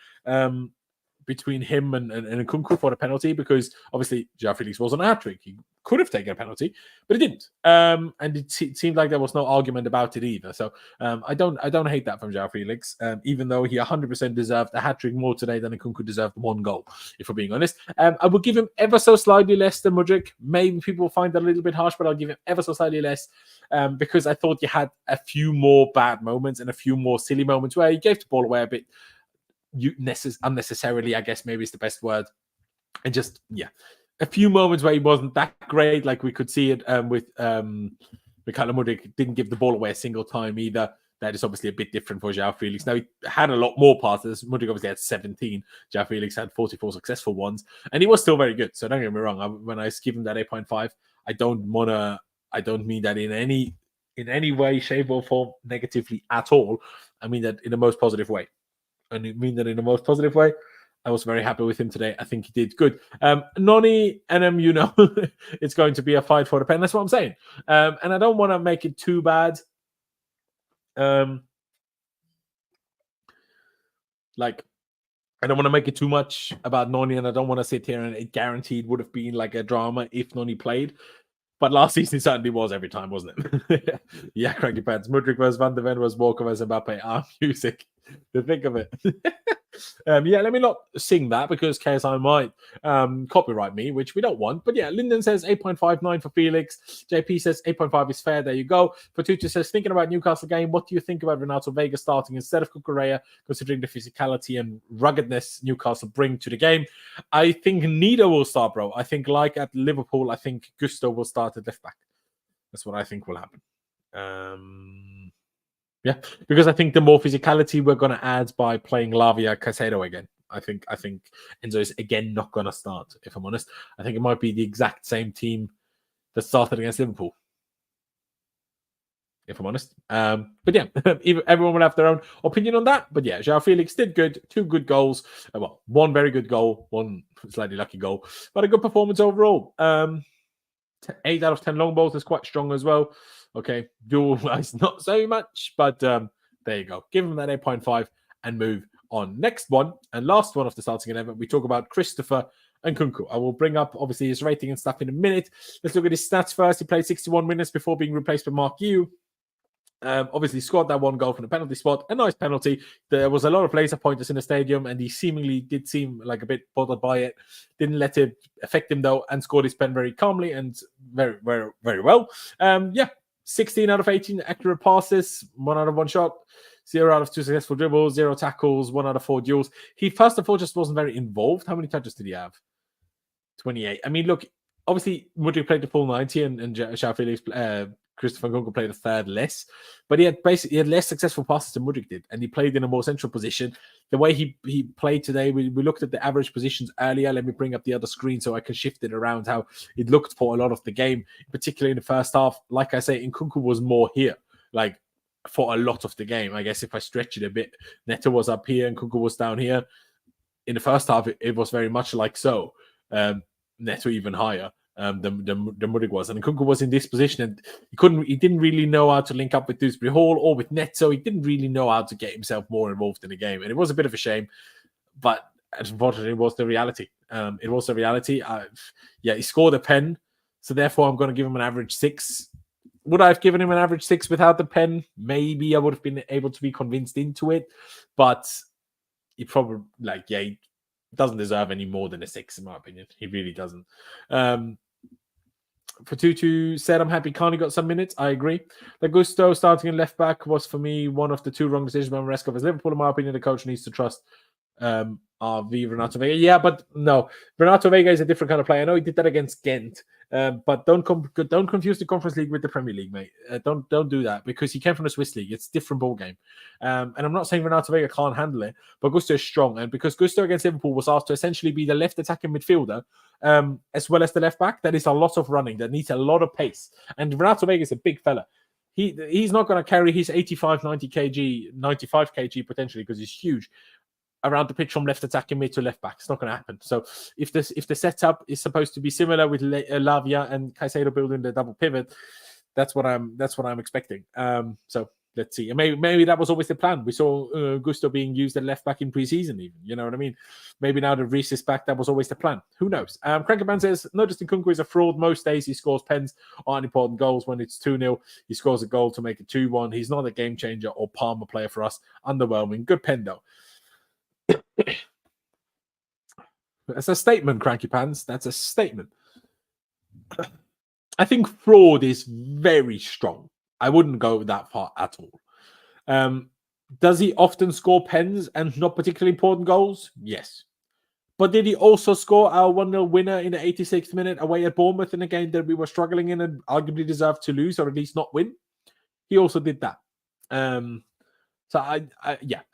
between him and Nkunku for the penalty, because obviously Joao Felix was on a hat-trick. He could have taken a penalty, but he didn't. And it seemed like there was no argument about it either. So I don't hate that from Joao Felix, even though he 100% deserved a hat-trick more today than Nkunku deserved 1 goal, if we're being honest. I would give him ever so slightly less than Mudryk. Maybe people find that a little bit harsh, but I'll give him ever so slightly less because I thought you had a few more bad moments and a few more silly moments where he gave the ball away a bit unnecessarily, I guess maybe is the best word. And just, yeah, a few moments where he wasn't that great, like we could see it with Mykhailo Mudryk didn't give the ball away a single time either. That is obviously a bit different for Joao Felix. Now, he had a lot more passes. Mudryk obviously had 17. Joao Felix had 44 successful ones, and he was still very good. So don't get me wrong. When I give him that 8.5, I don't mean that in any way, shape, or form negatively at all. I mean that in the most positive way. And I mean that in the most positive way. I was very happy with him today. I think he did good. Noni, and you know, it's going to be a fight for the pen. That's what I'm saying. And I don't want to make it too bad. Like, I don't want to make it too much about Noni, and I don't want to sit here and it guaranteed would have been like a drama if Noni played. But last season, it certainly was every time, wasn't it? Yeah, cranky pants. Mudryk versus Van de Ven versus Walker versus Mbappe. Music. To think of it. Yeah, let me not sing that because KSI might copyright me, which we don't want. But yeah, Lyndon says 8.59 for Felix. JP says 8.5 is fair. There you go. Fatucci says, thinking about Newcastle game, what do you think about Renato Vega starting instead of Cucurella, considering the physicality and ruggedness Newcastle bring to the game? I think neither will start, bro. I think like at Liverpool, I think Gusto will start at left back. That's what I think will happen. Yeah, because I think the more physicality we're going to add by playing Lavia Caicedo again. I think Enzo is again not going to start, if I'm honest. I think it might be the exact same team that started against Liverpool, if I'm honest. But yeah, everyone will have their own opinion on that. But yeah, Joao Felix did good. 2 good goals. Well, 1 very good goal, 1 slightly lucky goal. But a good performance overall. 8 out of 10 long balls is quite strong as well. Okay, dual-wise, not so much, but there you go. Give him that 8.5 and move on. Next one, and last one of the starting 11, we talk about Christopher Nkunku. I will bring up, obviously, his rating and stuff in a minute. Let's look at his stats first. He played 61 minutes before being replaced by Mark Yu. Obviously scored that 1 goal from the penalty spot. A nice penalty. There was a lot of laser pointers in the stadium, and he seemingly did seem like a bit bothered by it. Didn't let it affect him, though, and scored his pen very calmly and very, very, very well. Yeah, 16 out of 18 accurate passes, 1 out of 1 shot, 0 out of 2 successful dribbles, 0 tackles, 1 out of 4 duels. He, first of all, just wasn't very involved. How many touches did he have? 28. I mean, look, obviously, Mudryk played the full 90, and Joao Felix, Christopher Nkunku played a third less, but he had less successful passes than Mudryk did, and he played in a more central position. The way he played today, we looked at the average positions earlier. Let me bring up the other screen so I can shift it around how it looked for a lot of the game, particularly in the first half. Like I say, Nkunku was more here, like for a lot of the game. I guess if I stretch it a bit, Neto was up here and Nkunku was down here. In the first half, it was very much like so. Neto even higher. The Mudryk was, and Nkunku was in this position, and he didn't really know how to link up with Dewsbury Hall or with Neto. He didn't really know how to get himself more involved in the game, and it was a bit of a shame, but unfortunately, it was the reality. It was the reality. Yeah, he scored a pen, so therefore, I'm going to give him an average 6. Would I have given him an average 6 without the pen? Maybe I would have been able to be convinced into it, but he probably doesn't deserve any more than a 6, in my opinion. He really doesn't. Fatutu said, I'm happy Carney got some minutes. I agree. The Gusto starting in left back was, for me, one of the 2 wrong decisions by Maresca versus Liverpool. In my opinion, the coach needs to trust RV Renato Vega. Yeah, but no. Renato Vega is a different kind of player. I know he did that against Ghent, but don't confuse the Conference League with the Premier League, mate. Don't do that, because he came from the Swiss League. It's a different ball game. And I'm not saying Renato Vega can't handle it, but Gusto is strong. And because Gusto against Liverpool was asked to essentially be the left attacking midfielder, as well as the left back, that is a lot of running. That needs a lot of pace. And Renato Vega is a big fella. He's not going to carry his 85, 90 kg, 95 kg potentially, because he's huge, around the pitch from left attacking mid to left back. It's not going to happen. So if the setup is supposed to be similar with Lavia and Caicedo building the double pivot, that's what I'm expecting. So let's see. And maybe that was always the plan. We saw Gusto being used at left back in preseason, even. You know what I mean? Maybe now that Reece is back, that was always the plan. Who knows? Crankerman says, noticed Nkunku is a fraud. Most days he scores pens or unimportant goals. When it's 2-0, he scores a goal to make it 2-1. He's not a game changer or Palmer player for us. Underwhelming. Good pen, though. That's a statement, Cranky Pants. That's a statement. I think fraud is very strong. I wouldn't go that far at all. Does he often score pens and not particularly important goals? Yes. But did he also score our 1-0 winner in the 86th minute away at Bournemouth in a game that we were struggling in and arguably deserved to lose or at least not win? He also did that. So I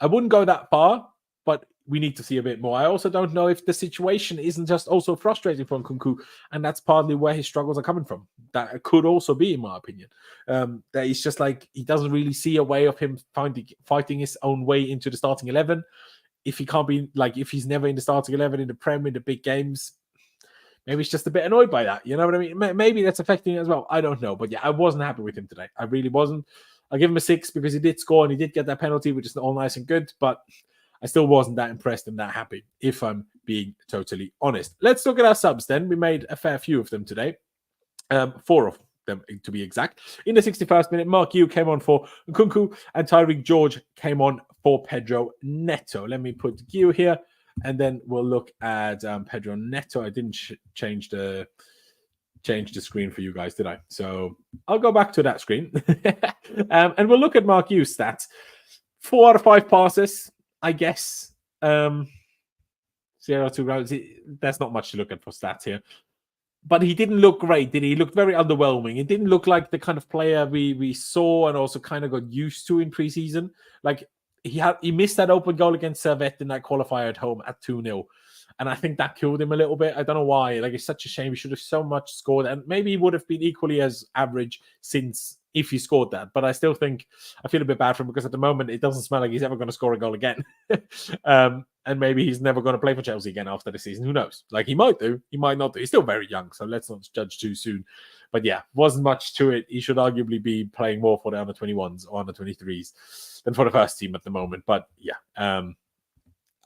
wouldn't go that far, but we need to see a bit more. I also don't know if the situation isn't just also frustrating for Nkunku, and that's partly where his struggles are coming from. That could also be, in my opinion. That it's just like he doesn't really see a way of him fighting his own way into the starting 11. If he can't be, like, if he's never in the starting 11 in the Prem, in the big games, maybe he's just a bit annoyed by that. You know what I mean? Maybe that's affecting it as well. I don't know. But yeah, I wasn't happy with him today. I really wasn't. I'll give him a 6 because he did score and he did get that penalty, which is all nice and good. But I still wasn't that impressed and that happy, if I'm being totally honest. Let's look at our subs then. We made a fair few of them today. 4 of them, to be exact. In the 61st minute, Mark Yu came on for Nkunku and Tyreek George came on for Pedro Neto. Let me put Yu here and then we'll look at Pedro Neto. I didn't change the screen for you guys, did I? So I'll go back to that screen. And we'll look at Mark Yu's stats. 4 out of 5 passes. I guess 0-2 goals. That's not much to look at for stats here. But he didn't look great, did he? He looked very underwhelming. It didn't look like the kind of player we saw and also kind of got used to in preseason. Like he missed that open goal against Servette in that qualifier at home at 2-0. And I think that killed him a little bit. I don't know why. Like, it's such a shame. He should have so much scored. And maybe he would have been equally as average if he scored that. But I still think I feel a bit bad for him because at the moment it doesn't smell like he's ever going to score a goal again. And maybe he's never going to play for Chelsea again after the season. Who knows? Like, he might do. He might not do. He's still very young, so let's not judge too soon. But yeah, wasn't much to it. He should arguably be playing more for the under-21s or under-23s than for the first team at the moment. But yeah,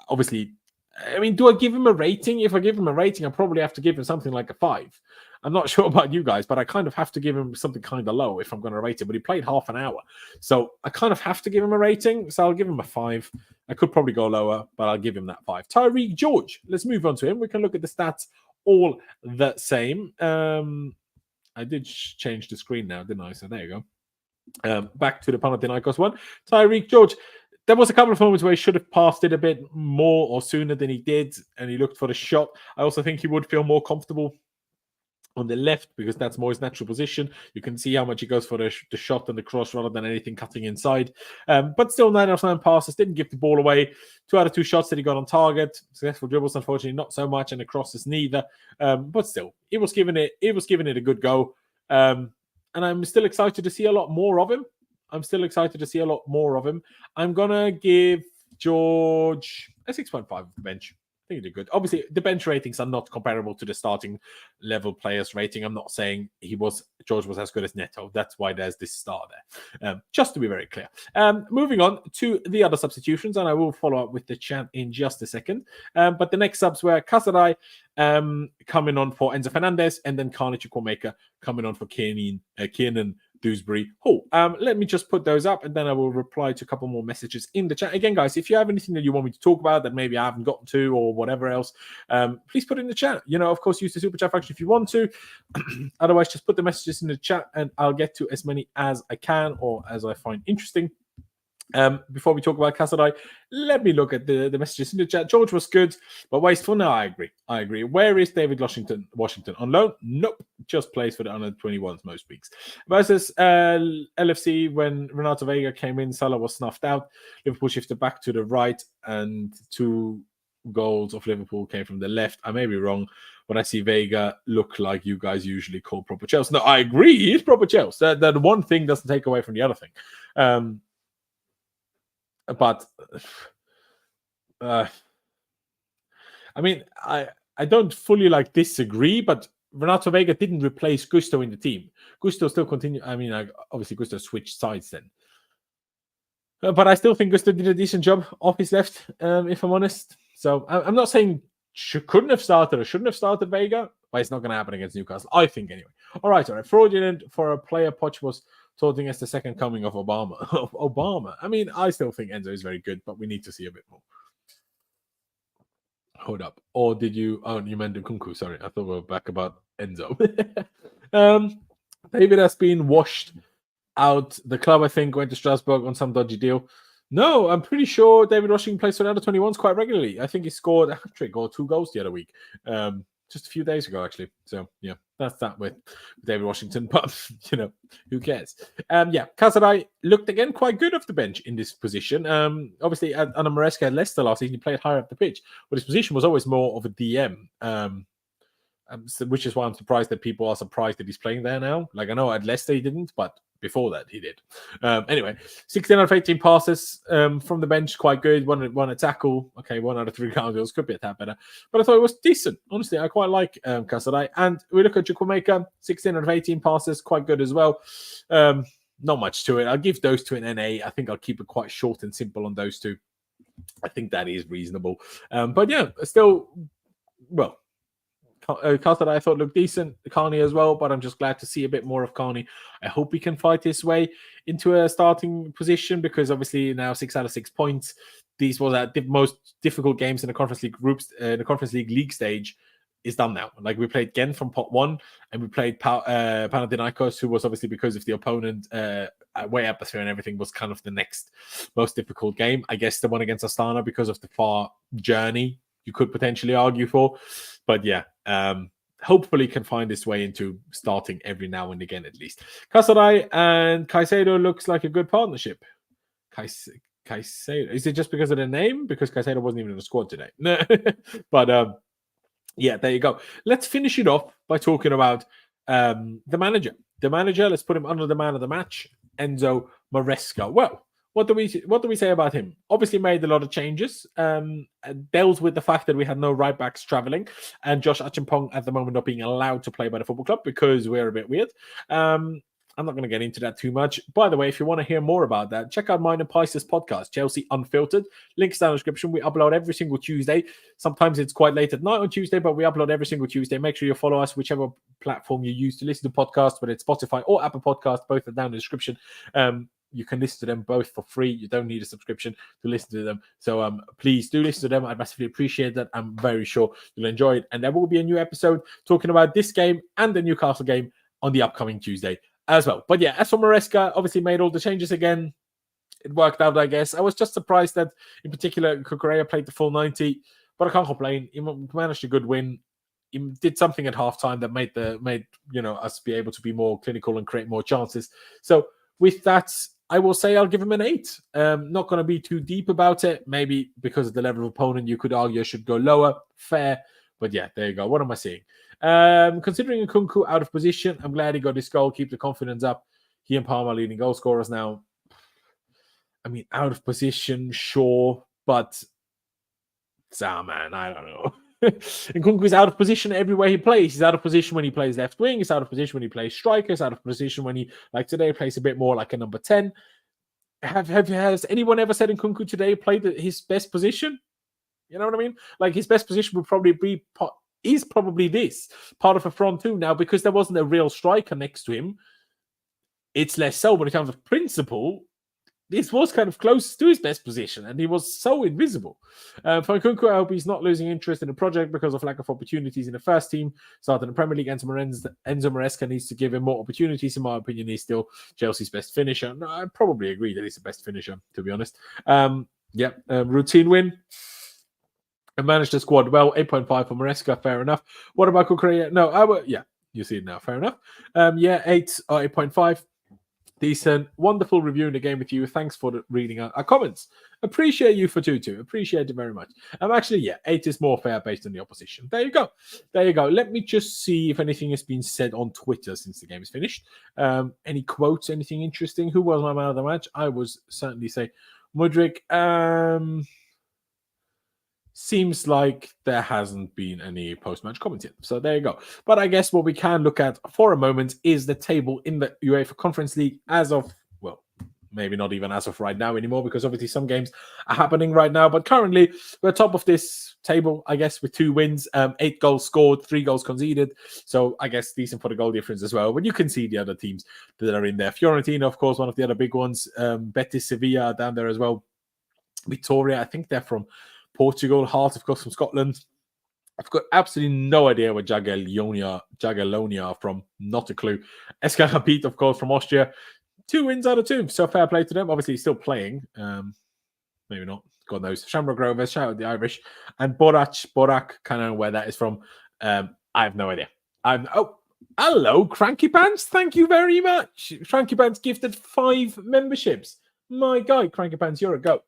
obviously, I mean, do I give him a rating? If I give him a rating, I probably have to give him something like a 5. I'm not sure about you guys, but I kind of have to give him something kind of low if I'm going to rate him. But he played half an hour. So I kind of have to give him a rating. So I'll give him a 5. I could probably go lower, but I'll give him that 5. Tyreek George. Let's move on to him. We can look at the stats all the same. I did change the screen now, didn't I? So there you go. Back to the Panathinaikos one. Tyreek George. There was a couple of moments where he should have passed it a bit more or sooner than he did, and he looked for the shot. I also think he would feel more comfortable on the left because that's more his natural position. You can see how much he goes for the shot and the cross rather than anything cutting inside. But still, 9 out of 9 passes, didn't give the ball away. 2 out of 2 shots that he got on target. Successful dribbles, unfortunately, not so much, and the crosses neither. But still, he was giving it a good go. And I'm still excited to see a lot more of him. I'm going to give George a 6.5 of the bench. I think he did good. Obviously, the bench ratings are not comparable to the starting level players rating. I'm not saying George was as good as Neto. That's why there's this star there. Just to be very clear. Moving on to the other substitutions, and I will follow up with the chat in just a second. But the next subs were Casaray coming on for Enzo Fernandez, and then Carney Chukwuemeka coming on for Kiernan Dewsbury Hall. Let me just put those up, and then I will reply to a couple more messages in the chat. Again, guys, if you have anything that you want me to talk about that maybe I haven't gotten to or whatever else, please put it in the chat. Of course, use the super chat function if you want to. Otherwise, just put the messages in the chat, and I'll get to as many as I can or as I find interesting. Before we talk about Casadei, let me look at the messages in the chat. George was good, but wasteful. No, I agree. Where is David Washington on loan? Nope, just plays for the under 21s most weeks. Versus LFC, when Renato Vega came in, Salah was snuffed out. Liverpool shifted back to the right, and 2 goals of Liverpool came from the left. I may be wrong. When I see Vega look like you guys usually call proper Chelsea. No, I agree. He's proper Chelsea. That one thing doesn't take away from the other thing. But I mean, I don't fully disagree, but Renato Vega didn't replace Gusto in the team. Gusto still continued. I mean, obviously Gusto switched sides then. But I still think Gusto did a decent job off his left, if I'm honest. So I'm not saying couldn't have started or shouldn't have started Vega, but it's not going to happen against Newcastle, I think, anyway. All right. Fraudulent for a player. Poch was touting as the second coming of Obama. I mean, I still think Enzo is very good, but we need to see a bit more. Hold up. Or did you... Oh, you meant Nkunku. Sorry, I thought we were back about Enzo. David has been washed out. The club, I think, went to Strasbourg on some dodgy deal. No, I'm pretty sure David Washington plays for the under 21s quite regularly. I think he scored a hat-trick or 2 goals the other week. Just a few days ago, actually. So, yeah, that's that with David Washington. But, who cares? Casadei looked again quite good off the bench in this position. Obviously, under Maresca at Leicester last season, he played higher up the pitch. But his position was always more of a DM, which is why I'm surprised that people are surprised that he's playing there now. I know at Leicester he didn't, but before that he did. Anyway, 16 out of 18 passes from the bench, quite good. One a tackle. Okay, 1 out of 3 ground goals, could be a tad better. But I thought it was decent. Honestly, I quite like Casadei. And we look at Chukwuemeka, 16 out of 18 passes, quite good as well. Not much to it. I'll give those 2 an NA. I think I'll keep it quite short and simple on those 2. I think that is reasonable. But yeah, still, well, Casadei I thought looked decent. Carney as well, but I'm just glad to see a bit more of Carney. I hope he can fight his way into a starting position, because obviously now 6 out of 6 points. These was the most difficult games in the Conference League groups, the Conference League stage is done now. We played Gent from pot 1, and we played Panathinaikos, who was obviously, because of the opponent, way atmosphere and everything, was kind of the next most difficult game. I guess the one against Astana, because of the far journey, you could potentially argue for. But yeah, hopefully can find his way into starting every now and again at least. Casadei and Caicedo looks like a good partnership. Caicedo, is it just because of the name? Because Caicedo wasn't even in the squad today. But yeah, there you go. Let's finish it off by talking about the manager. The manager, let's put him under the man of the match, Enzo Maresca. Well, what do we say about him? Obviously made a lot of changes. Dealt with the fact that we had no right backs traveling, and Josh Achimpong at the moment not being allowed to play by the football club because we're a bit weird. I'm not going to get into that too much. By the way, if you want to hear more about that, check out mine and Pice's podcast, Chelsea Unfiltered. Links down in the description. We upload every single Tuesday. Sometimes it's quite late at night on Tuesday, but we upload every single Tuesday. Make sure you follow us, whichever platform you use to listen to podcasts, whether it's Spotify or Apple Podcasts, both are down in the description. You can listen to them both for free. You don't need a subscription to listen to them. So please do listen to them. I massively appreciate that. I'm very sure you'll enjoy it. And there will be a new episode talking about this game and the Newcastle game on the upcoming Tuesday as well. But yeah, as for Maresca, obviously made all the changes again. It worked out, I guess. I was just surprised that, in particular, Cucurella played the full 90, but I can't complain. He managed a good win. He did something at halftime that made us be able to be more clinical and create more chances. So with that, I will say I'll give him an 8. Not going to be too deep about it. Maybe because of the level of opponent, you could argue I should go lower. Fair. But yeah, there you go. What am I saying? Considering Nkunku out of position, I'm glad he got his goal. Keep the confidence up. He and Palmer leading goal scorers now. I mean, out of position, sure. But, man, I don't know. Nkunku is out of position everywhere he plays. He's out of position when he plays left wing. He's out of position when he plays striker. He's out of position when he, like today, plays a bit more like a number 10. Has anyone ever said Nkunku today played his best position? You know what I mean? Like, his best position would probably be is probably this part of a front two now, because there wasn't a real striker next to him. it's less so. But in terms of principle, this was kind of close to his best position, and he was so invisible. For Nkunku, I hope he's not losing interest in the project because of lack of opportunities in the first team. Starting in the Premier League, Enzo Maresca needs to give him more opportunities. In my opinion, he's still Chelsea's best finisher. No, I probably agree that he's the best finisher, to be honest. Routine win. I managed the squad well. 8.5 for Maresca, fair enough. What about Kukurea? No, you see it now, fair enough. 8 or 8.5. Decent, wonderful review in the game with you. Thanks for reading our comments. Appreciate you for 2-2. Appreciate it very much. 8 is more fair based on the opposition. There you go. Let me just see if anything has been said on Twitter since the game is finished. Any quotes, anything interesting? Who was my man of the match? I would certainly say Mudryk. Seems like there hasn't been any post-match comments yet. So there you go. But I guess what we can look at for a moment is the table in the UEFA Conference League as of, well, maybe not even as of right now anymore, because obviously some games are happening right now. But currently, we're top of this table, I guess, with 2 wins, 8 goals scored, 3 goals conceded. So I guess decent for the goal difference as well. But you can see the other teams that are in there. Fiorentina, of course, one of the other big ones. Betis, Sevilla down there as well. Victoria, I think they're from Portugal. Heart, of course, from Scotland. I've got absolutely no idea where Jagiellonia are from. Not a clue. SK Rapid, of course, from Austria. 2 wins out of 2. So fair play to them. Obviously, he's still playing. Maybe not. God knows. Shamrock Rovers, shout out the Irish. And Borak, kind of where that is from. I have no idea. Hello, Cranky Pants. Thank you very much. Cranky Pants gifted 5 memberships. My God, Cranky Pants, you're a goat.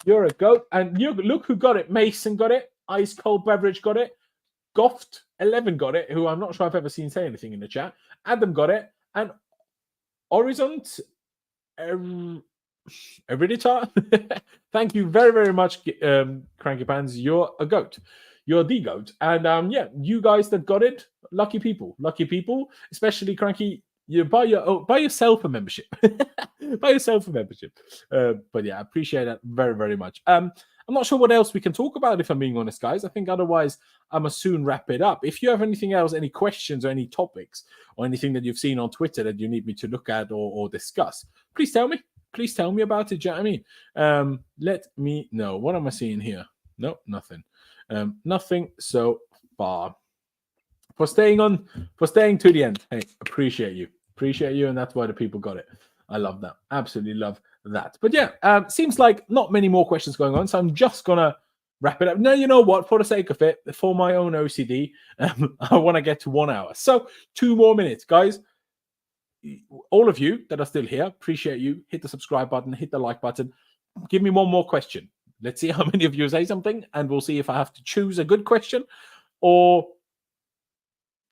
You're a goat. And look who got it. Mason got it. Ice Cold Beverage got it. Goft11 got it, who I'm not sure I've ever seen say anything in the chat. Adam got it. And Horizont Eredita. Thank you very, very much, Cranky Pants. You're a goat. You're the goat. And you guys that got it, lucky people. Lucky people, especially Cranky. You buy yourself a membership. Buy yourself a membership. But yeah, I appreciate that very, very much. I'm not sure what else we can talk about, if I'm being honest, guys. I think otherwise I must soon wrap it up. If you have anything else, any questions or any topics or anything that you've seen on Twitter that you need me to look at or discuss, please tell me. Please tell me about it. Do you know what I mean? Let me know. What am I seeing here? No, nothing. Nothing so far. For staying to the end. Hey, appreciate you. Appreciate you, and that's why the people got it. I love that. Absolutely love that. But yeah, seems like not many more questions going on, so I'm just gonna wrap it up. No, you know what? For the sake of it, for my own OCD, I want to get to 1 hour. So 2 more minutes, guys. All of you that are still here, appreciate you. Hit the subscribe button, hit the like button. Give me 1 more question. Let's see how many of you say something, and we'll see if I have to choose a good question or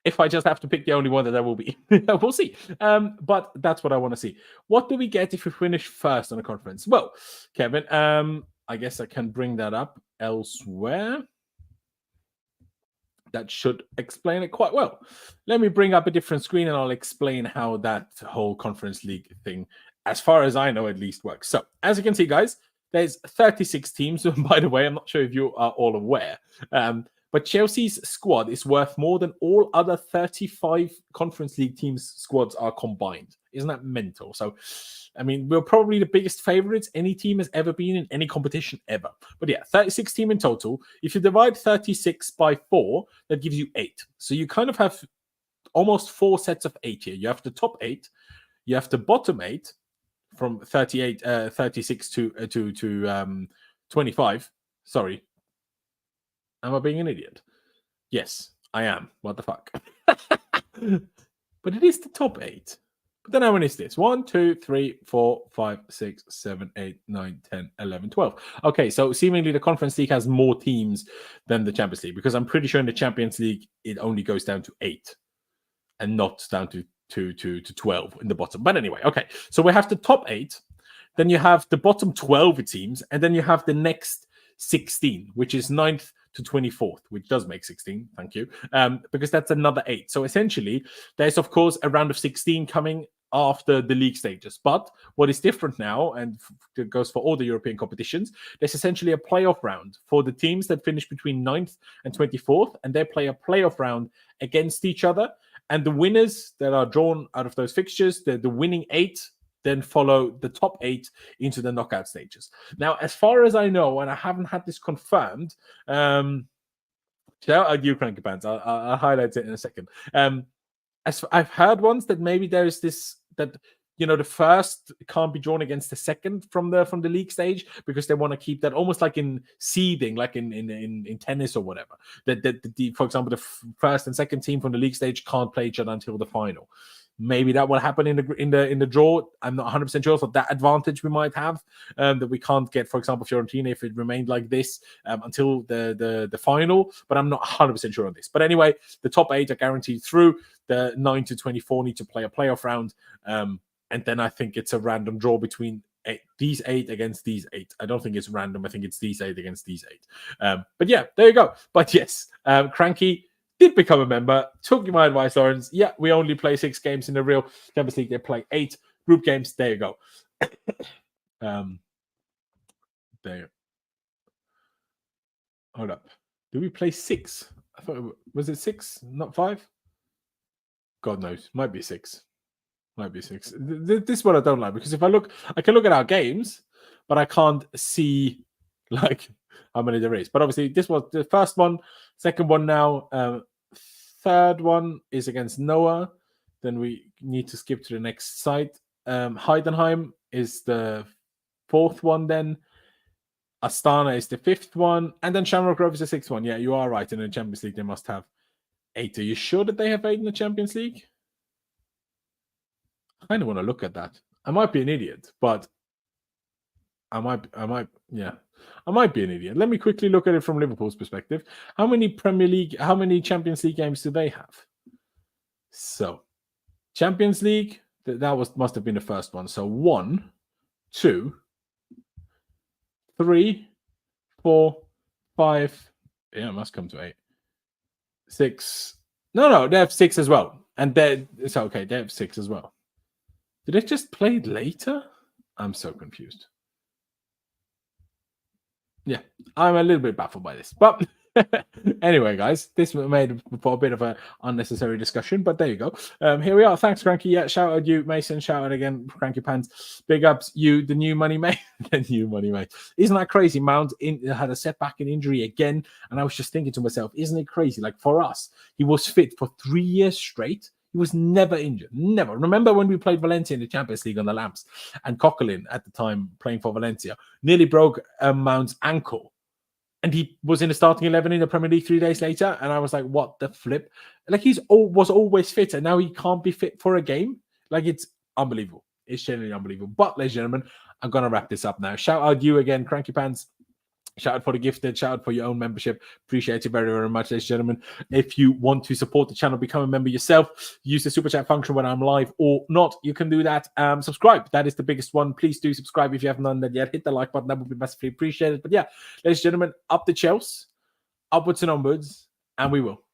if I just have to pick the only one that there will be. We'll see. But that's what I want to see. What do we get if we finish first on the conference? Well, Kevin, I guess I can bring that up elsewhere. That should explain it quite well. Let me bring up a different screen and I'll explain how that whole Conference League thing, as far as I know at least, works. So, as you can see, guys, there's 36 teams. By the way, I'm not sure if you are all aware. But Chelsea's squad is worth more than all other 35 Conference League teams' squads are combined. Isn't that mental? So, I mean, we're probably the biggest favorites any team has ever been in any competition ever. But yeah, 36 team in total. If you divide 36 by 4, that gives you 8. So you kind of have almost 4 sets of 8 here. You have the top 8. You have the bottom 8 from 36 to 25. Sorry. Am I being an idiot? Yes, I am. What the fuck? But it is the top 8. But then how many is this? 1, 2, 3, 4, 5, 6, 7, 8, 9, 10, 11, 12. Okay, so seemingly the Conference League has more teams than the Champions League, because I'm pretty sure in the Champions League it only goes down to 8 and not down to 12 in the bottom. But anyway, okay. So we have the top 8, then you have the bottom 12 it seems, and then you have the next 16, which is 9th to 24th, which does make 16, thank you, because that's another 8. So essentially, there's, of course, a round of 16 coming after the league stages. But what is different now, and it goes for all the European competitions, there's essentially a playoff round for the teams that finish between 9th and 24th, and they play a playoff round against each other. And the winners that are drawn out of those fixtures, the winning 8, then follow the top 8 into the knockout stages. Now, as far as I know, and I haven't had this confirmed, shout out you, Cranky Pants. I'll highlight it in a second. As I've heard once that maybe there's this that the first can't be drawn against the second from the league stage because they want to keep that almost like in seeding, like in tennis or whatever. That for example, the first and second team from the league stage can't play each other until the final. Maybe that will happen in the draw. I'm not 100% sure. So that advantage we might have that we can't get, for example, Fiorentina if it remained like this until the final. But I'm not 100% sure on this. But anyway, the top 8 are guaranteed through. The 9 to 24 need to play a playoff round. And then I think it's a random draw between these 8 against these 8. I don't think it's random. I think it's these 8 against these 8. But yeah, there you go. But yes, Cranky did become a member. Took my advice, Laurenz. Yeah, we only play 6 games in the real Champions League. They play 8 group games. There you go. There. Hold up. Do we play 6? I thought was it 6, not 5? God knows. Might be 6. Might be 6. This is what I don't like, because if I can look at our games, but I can't see like how many there is. But obviously, this was the first one. Second one now. Third one is against Noah. Then we need to skip to the next site. Heidenheim is the 4th one. Then Astana is the 5th one, and then Shamrock Grove is the 6th one. Yeah, you are right. In the Champions League, they must have 8. Are you sure that they have 8 in the Champions League? I kind of want to look at that. I might be an idiot, but I might be an idiot. Let me quickly look at it from Liverpool's perspective. How many Champions League games do they have? So, Champions League, must have been the first one. So 1, 2, 3, 4, 5. Yeah, it must come to 8. 6. No, they have 6 as well. And it's okay, they have 6 as well. Did they just play it later? I'm so confused. Yeah, I'm a little bit baffled by this. But anyway, guys, this made for a bit of an unnecessary discussion, but there you go. Here we are. Thanks, Cranky. Yeah, shout out you, Mason. Shout out again, Cranky Pants. Big ups, you, the new money mate. The new money mate. Isn't that crazy? Mount had a setback and injury again, and I was just thinking to myself, isn't it crazy? Like for us, he was fit for 3 years straight. He was never injured. Never. Remember when we played Valencia in the Champions League on the Lamps, and Coquelin at the time playing for Valencia nearly broke Mount's ankle, and he was in the starting 11 in the Premier League 3 days later. And I was like, what the flip? Like was always fit, and now he can't be fit for a game. Like it's unbelievable. It's genuinely unbelievable. But ladies and gentlemen, I'm gonna wrap this up now. Shout out you again, Cranky Pants. Shout out for the gifted. Shout out for your own membership. Appreciate it very, very much, ladies and gentlemen. If you want to support the channel, become a member yourself. Use the super chat function when I'm live or not. You can do that. Subscribe. That is the biggest one. Please do subscribe if you haven't done that yet. Hit the like button. That would be massively appreciated. But yeah, ladies and gentlemen, up the Chelsea, upwards and onwards, and we will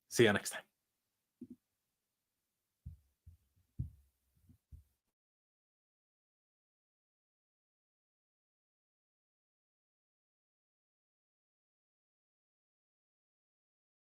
see you next time.